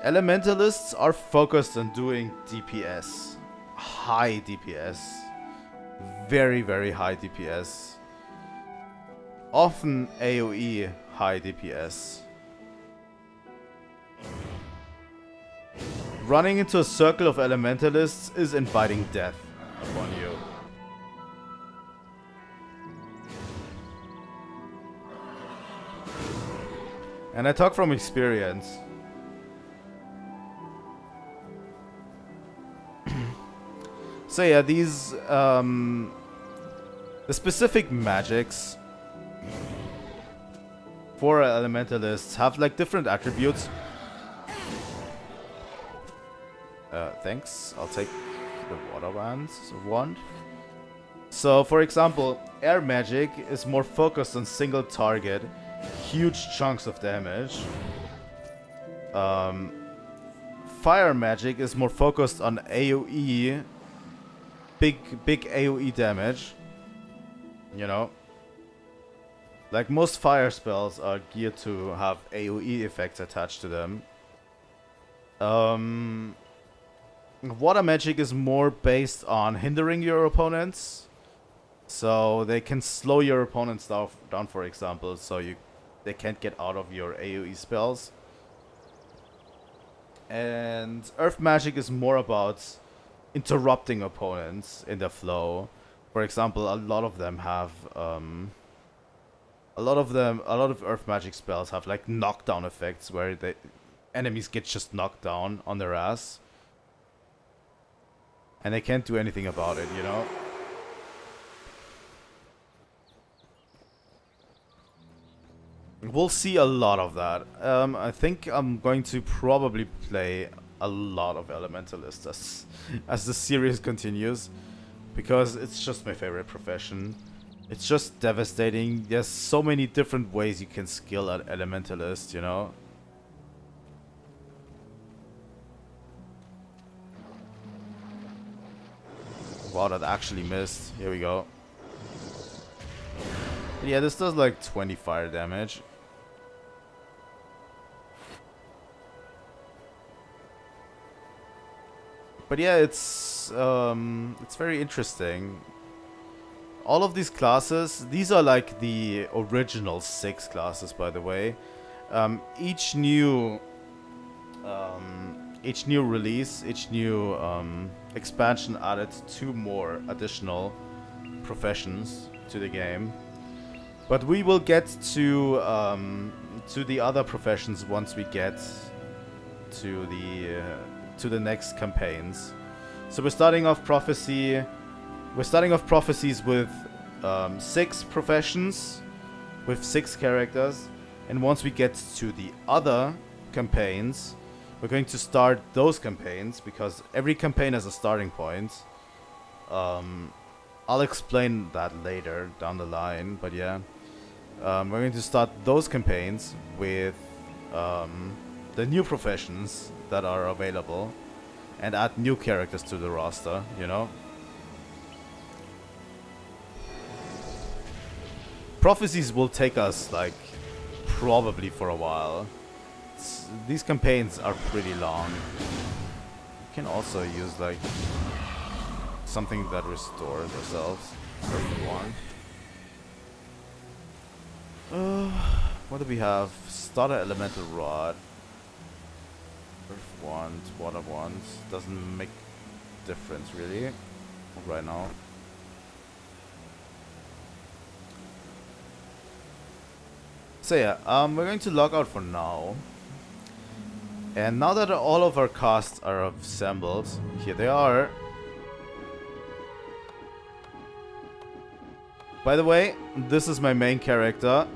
Elementalists are focused on doing DPS. High DPS. Very, very high DPS. Often AoE high DPS. Running into a circle of elementalists is inviting death upon you. And I talk from experience. So yeah, these the specific magics for elementalists have like different attributes. Thanks. I'll take the water wand. So, for example, air magic is more focused on single target, huge chunks of damage. Fire magic is more focused on AoE, big AoE damage. You know, like most fire spells are geared to have AoE effects attached to them. Water magic is more based on hindering your opponents. So they can slow your opponents down, for example, so they can't get out of your AoE spells. And earth magic is more about interrupting opponents in their flow. For example, a lot of them have a lot of earth magic spells have like knockdown effects where the enemies get just knocked down on their ass. And they can't do anything about it, you know? We'll see a lot of that. I think I'm going to probably play a lot of Elementalists as the series continues. Because it's just my favorite profession. It's just devastating. There's so many different ways you can skill at Elementalist, you know? Wow, that actually missed. Here we go. Yeah, this does like 20 fire damage. But yeah, it's very interesting. All of these classes, these are like the original 6 classes, by the way. Each new each new release, each new expansion added 2 more additional professions to the game. But we will get to the other professions once we get to the next campaigns. So we're starting off prophecy. We're starting off prophecies with 6 professions, with 6 characters, and once we get to the other campaigns, we're going to start those campaigns because every campaign has a starting point. I'll explain that later down the line, but yeah. We're going to start those campaigns with the new professions that are available and add new characters to the roster, you know? Prophecies will take us, like, probably for a while. These campaigns are pretty long. You can also use, like, something that restores ourselves if we want. What do we have? Starter elemental rod. Earth wand, water wand. Doesn't make difference really right now. So yeah, we're going to log out for now. And now that all of our casts are assembled, here they are. By the way, this is my main character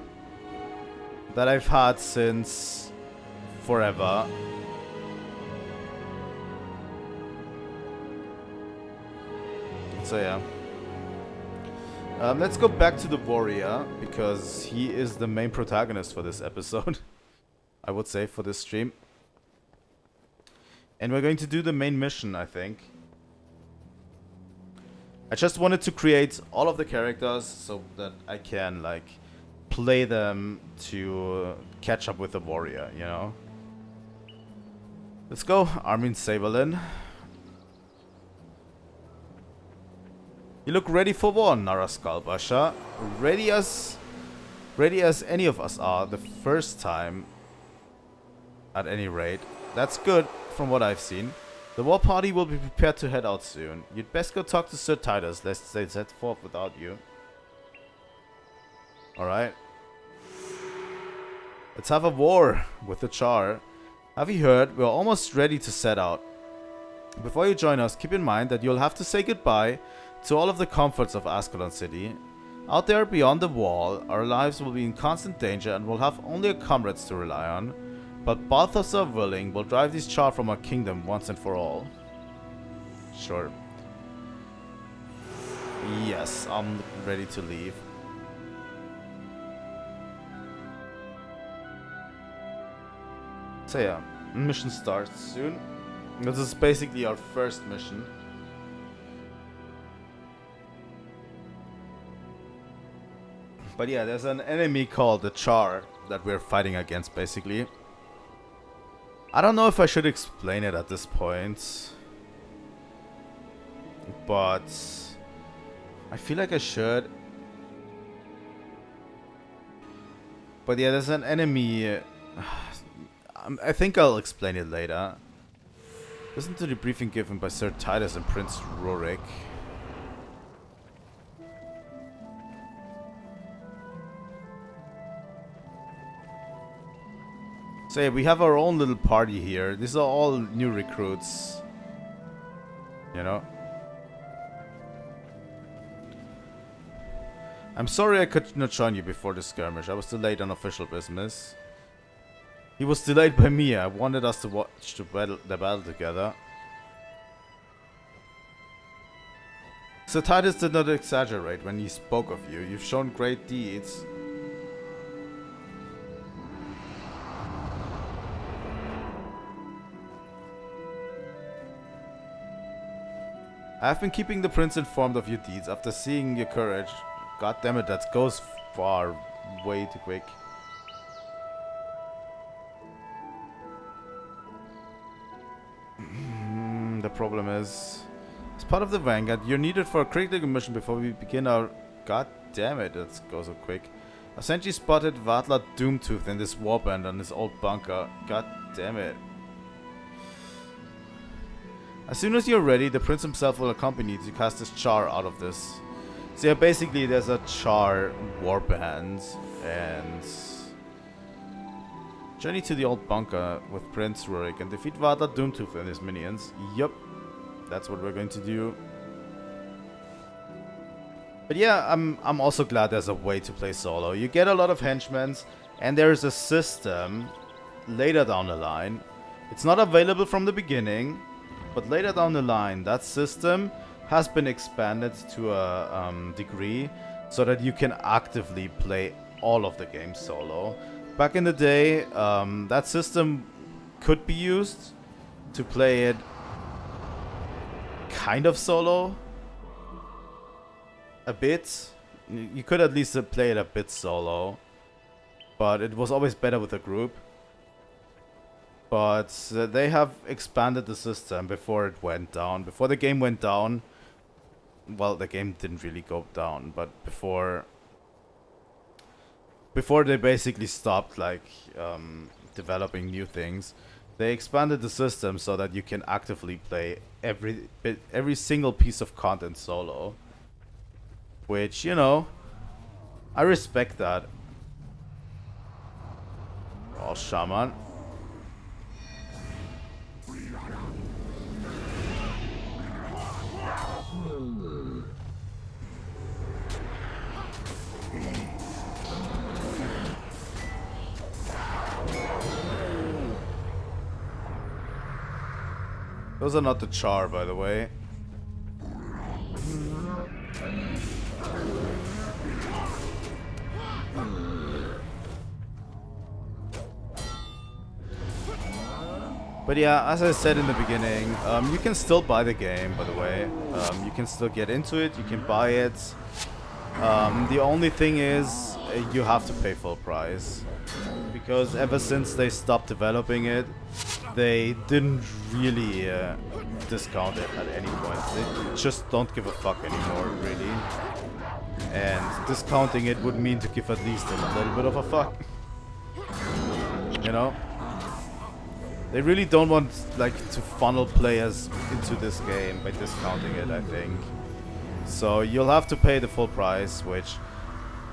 that I've had since forever. So yeah. Let's go back to the warrior, because he is the main protagonist for this episode. I would say, for this stream. And we're going to do the main mission, I think. I just wanted to create all of the characters so that I can, like, play them to catch up with the warrior, you know? Let's go, Armin Saberlin. You look ready for war, Nara Skullbasher. Ready as any of us are the first time, at any rate. That's good, from what I've seen. The war party will be prepared to head out soon. You'd best go talk to Sir Titus, lest they set forth without you. Alright. Let's have a war with the Char. Have you heard? We're almost ready to set out. Before you join us, keep in mind that you'll have to say goodbye to all of the comforts of Ascalon City. Out there beyond the wall, our lives will be in constant danger and we'll have only our comrades to rely on. But Balthasar willing will drive this Char from our kingdom once and for all. Sure. Yes, I'm ready to leave. So yeah, mission starts soon. This is basically our first mission. But yeah, there's an enemy called the Char that we're fighting against, basically. I don't know if I should explain it at this point, but I feel like I should. But yeah, there's an enemy. I think I'll explain it later. Listen to the briefing given by Sir Titus and Prince Rurik. So yeah, we have our own little party here. These are all new recruits. You know? I'm sorry I could not join you before the skirmish. I was delayed on official business. He was delayed by me. I wanted us to watch the battle together. Sir Titus did not exaggerate when he spoke of you. You've shown great deeds. I have been keeping the prince informed of your deeds after seeing your courage. God damn it, that goes far, way too quick. The problem is, as part of the Vanguard, you're needed for a critical mission before we begin our... God damn it, that goes so quick. I sent you spotted Vatla Doomtooth in this warband on his old bunker. God damn it. As soon as you're ready, the prince himself will accompany you to cast this char out of this. So yeah, basically there's a char warband and journey to the old bunker with Prince Rurik and defeat Vata Doomtooth and his minions. Yup, that's what we're going to do. But yeah, I'm also glad there's a way to play solo. You get a lot of henchmen, and there's a system later down the line. It's not available from the beginning, but later down the line, that system has been expanded to a degree so that you can actively play all of the games solo. Back in the day, that system could be used to play it kind of solo. A bit. You could at least play it a bit solo. But it was always better with a group. But they have expanded the system before it went down. Before the game went down. Well, the game didn't really go down. But before they basically stopped like developing new things, they expanded the system so that you can actively play every single piece of content solo. Which, you know, I respect that. Oh, shaman. Those are not the char, by the way. But yeah, as I said in the beginning, you can still buy the game, by the way. You can still get into it, you can buy it. The only thing is, you have to pay full price. Because ever since they stopped developing it, they didn't really discount it at any point. They just don't give a fuck anymore, really. And discounting it would mean to give at least a little bit of a fuck. You know? They really don't want like to funnel players into this game by discounting it, I think. So you'll have to pay the full price, which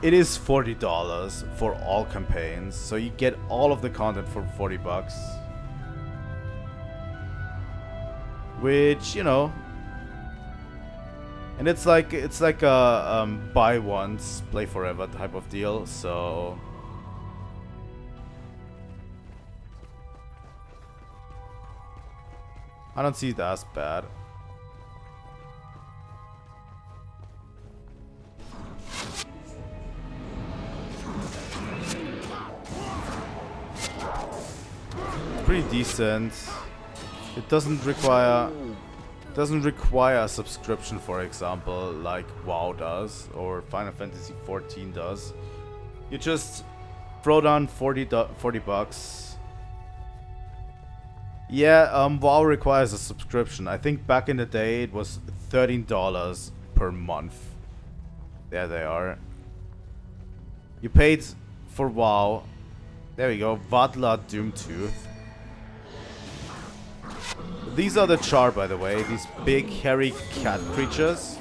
it is $40 for all campaigns. So you get all of the content for $40. Which, you know, and it's like a buy once, play forever type of deal. So I don't see it as bad. Pretty decent. It doesn't require a subscription, for example, like WoW does or Final Fantasy XIV does. You just throw down $40. Yeah, WoW requires a subscription. I think back in the day it was $13 per month. There they are. You paid for WoW. There we go. Vadla Doomtooth. These are the char, by the way. These big hairy cat creatures.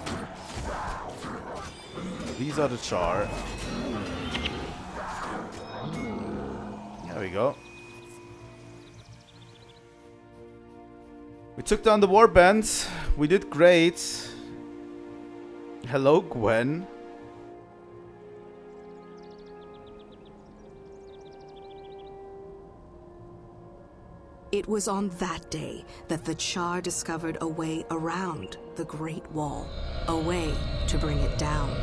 These are the char. There we go. We took down the warband. We did great. Hello, Gwen. It was on that day that the Char discovered a way around the Great Wall, a way to bring it down.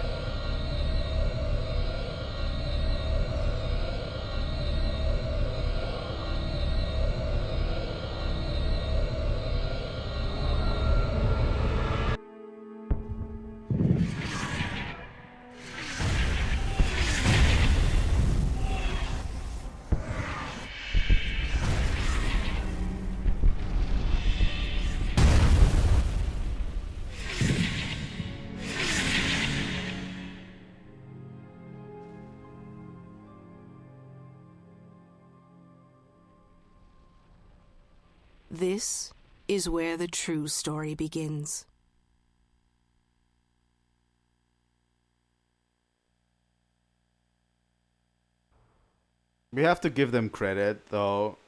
This is where the true story begins. We have to give them credit, though.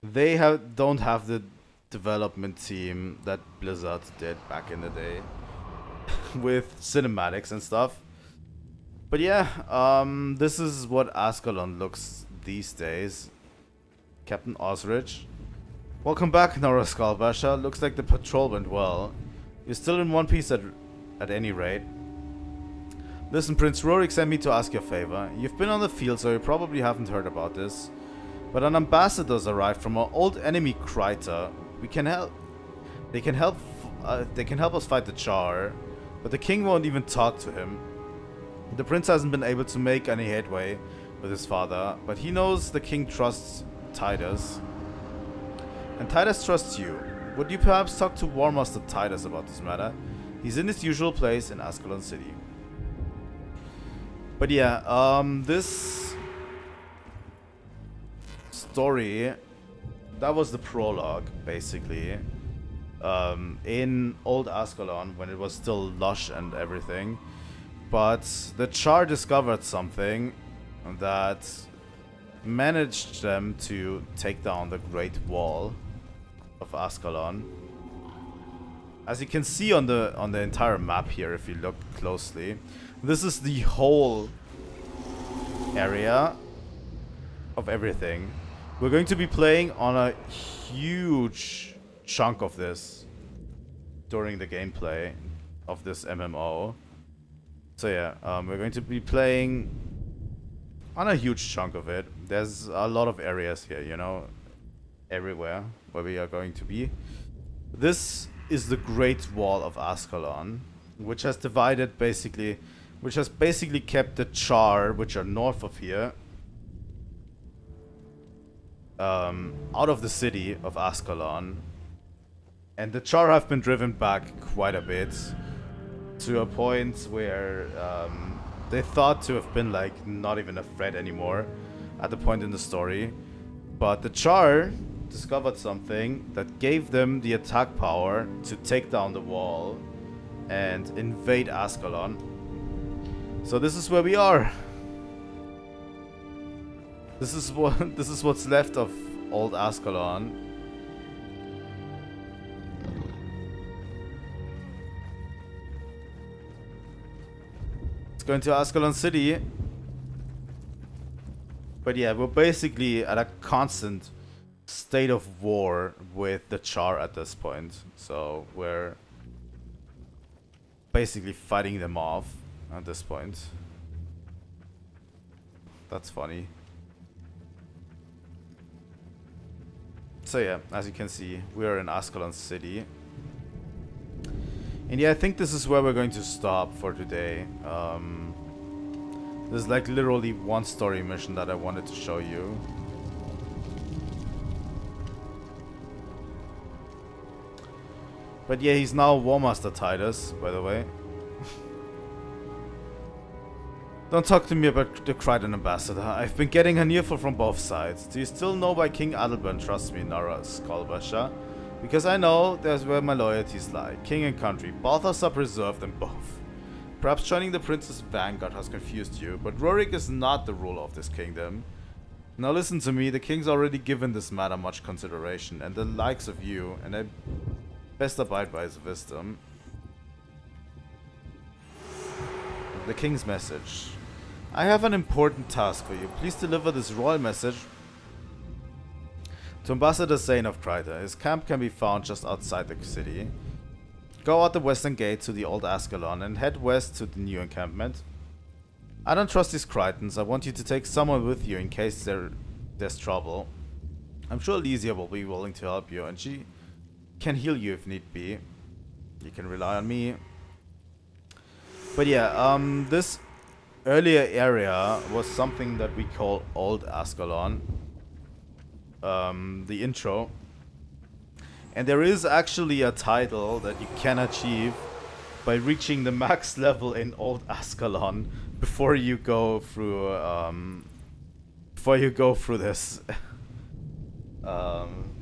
They don't have the development team that Blizzard did back in the day with cinematics and stuff. But yeah, this is what Ascalon looks these days. Captain Osrich. Welcome back, Nora Skullbasher. Looks like the patrol went well. You're still in one piece at any rate. Listen, Prince Rorik sent me to ask you a favor. You've been on the field, so you probably haven't heard about this. But an ambassador's arrived from our old enemy, Kryta. We can help. They can help us fight the Char, but the king won't even talk to him. The prince hasn't been able to make any headway with his father, but he knows the king trusts Titus. And Titus trusts you. Would you perhaps talk to War Master Titus about this matter? He's in his usual place in Ascalon City. But yeah, this story, that was the prologue, basically. In Old Ascalon, when it was still lush and everything. But the Char discovered something that managed them to take down the Great Wall of Ascalon. As you can see on the entire map here, if you look closely, this is the whole area of everything. We're going to be playing on a huge chunk of this during the gameplay of this MMO. So yeah, we're going to be playing on a huge chunk of it. There's a lot of areas here, you know, everywhere where we are going to be. This is the Great Wall of Ascalon, which has divided basically, which has basically kept the Char, which are north of here, out of the city of Ascalon. And the Char have been driven back quite a bit to a point where they thought to have been like not even a threat anymore at the point in the story. But the Char discovered something that gave them the attack power to take down the wall and invade Ascalon. So this is where we are. This is what's left of old Ascalon. It's going to Ascalon City. But yeah, we're basically at a constant state of war with the Char at this point. So we're basically fighting them off at this point. That's funny. So yeah, as you can see, we are in Ascalon City. And yeah, I think this is where we're going to stop for today. There's like literally one story mission that I wanted to show you. But yeah, he's now War Master Titus, by the way. Don't talk to me about the Krytan ambassador. I've been getting an earful from both sides. Do you still know why King Adalbert trusts me, Nara Skullbasher? Because I know there's where my loyalties lie. King and country, both are preserved in both. Perhaps joining the Prince's vanguard has confused you, but Rorik is not the ruler of this kingdom. Now listen to me, the king's already given this matter much consideration, and the likes of you, and I best abide by his wisdom. The king's message. I have an important task for you. Please deliver this royal message to Ambassador Zane of Kryta. His camp can be found just outside the city. Go out the western gate to the old Ascalon and head west to the new encampment. I don't trust these Krytans. I want you to take someone with you in case there's trouble. I'm sure Lysia will be willing to help you, and she can heal you if need be. You can rely on me. But yeah, this earlier area was something that we call Old Ascalon. The intro. And there is actually a title that you can achieve by reaching the max level in Old Ascalon before you go through this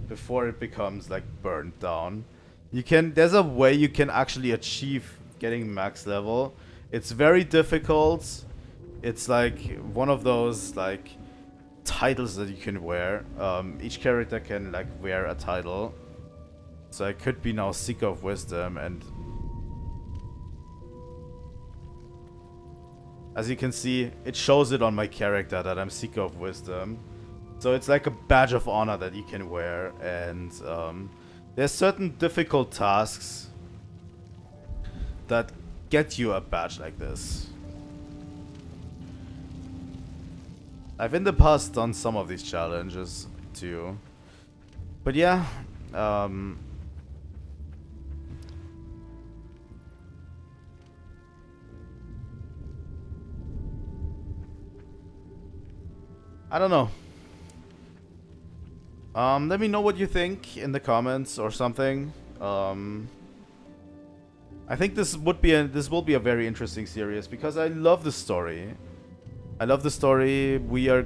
before it becomes like burnt down. There's a way you can actually achieve getting max level. It's very difficult. It's like one of those like titles that you can wear. Each character can like wear a title. So I could be now Seeker of Wisdom, and as you can see, it shows it on my character that I'm Seeker of Wisdom. So it's like a badge of honor that you can wear, and there's certain difficult tasks that get you a badge like this. I've in the past done some of these challenges too. But yeah, I don't know. Let me know what you think in the comments or something. I think this will be a very interesting series because I love the story. I love the story. We're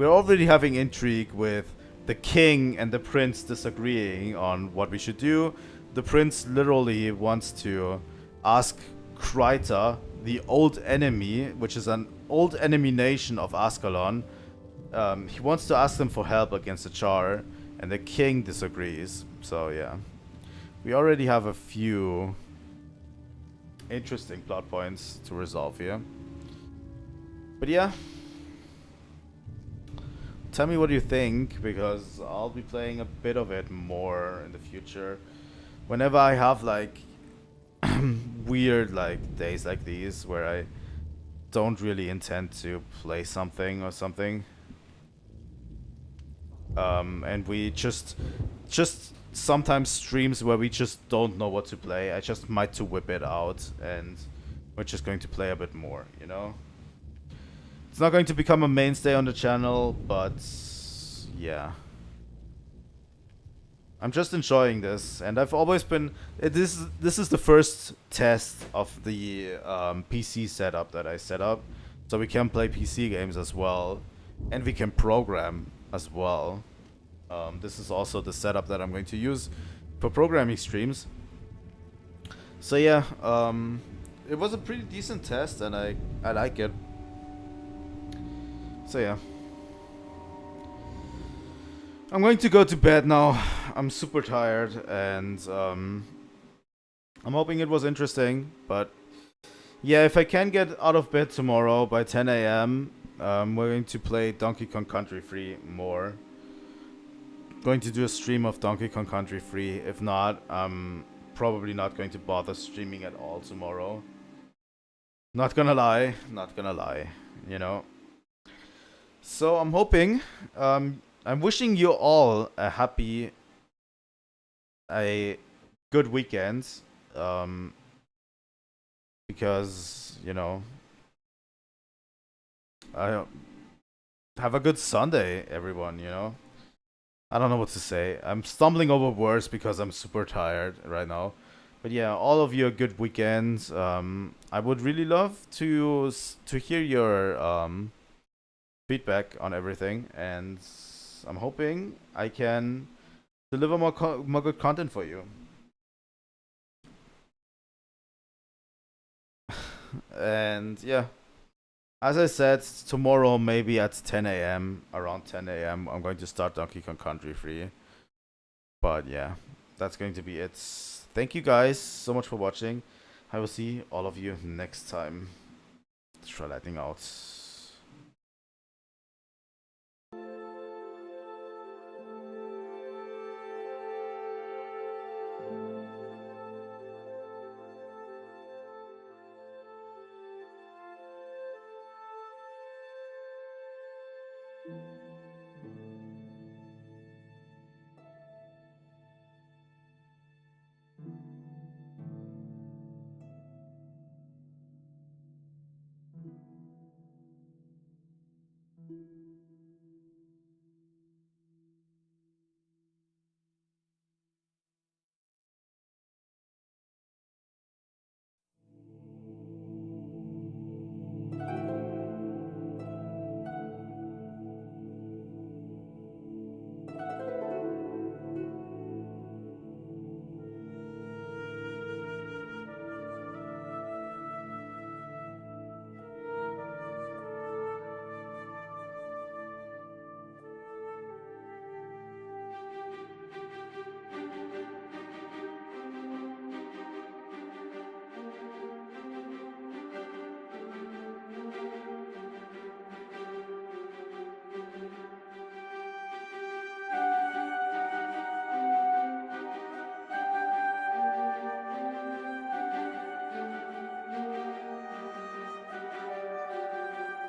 already having intrigue with the king and the prince disagreeing on what we should do. The prince literally wants to ask Kryta, the old enemy, which is an old enemy nation of Ascalon. He wants to ask them for help against the Char, and the king disagrees. So yeah, we already have a few interesting plot points to resolve here. But yeah, tell me what you think, because I'll be playing a bit of it more in the future. Whenever I have like weird like days like these where I don't really intend to play something or something. And we just sometimes streams where we just don't know what to play. I just might to whip it out, and we're just going to play a bit more, you know? It's not going to become a mainstay on the channel, but yeah. I'm just enjoying this, and I've always been... This is the first test of the PC setup that I set up, so we can play PC games as well, and we can program as well. This is also the setup that I'm going to use for programming streams. So yeah, it was a pretty decent test, and I like it. So yeah. I'm going to go to bed now. I'm super tired, and I'm hoping it was interesting, but yeah, if I can get out of bed tomorrow by 10 AM, we're going to play Donkey Kong Country Free more. Going to do a stream of Donkey Kong Country Free. If not, I'm probably not going to bother streaming at all tomorrow. Not gonna lie, you know. So I'm hoping, I'm wishing you all a good weekend, because, you know, I have a good Sunday, everyone, you know. I don't know what to say. I'm stumbling over words because I'm super tired right now. But yeah, all of you a good weekend. I would really love to hear your feedback on everything, and I'm hoping I can deliver more good content for you. And yeah, as I said, tomorrow maybe at 10 AM, around 10 AM, I'm going to start Donkey Kong Country Free. But yeah, that's going to be it. Thank you guys so much for watching. I will see all of you next time. Trilightning out.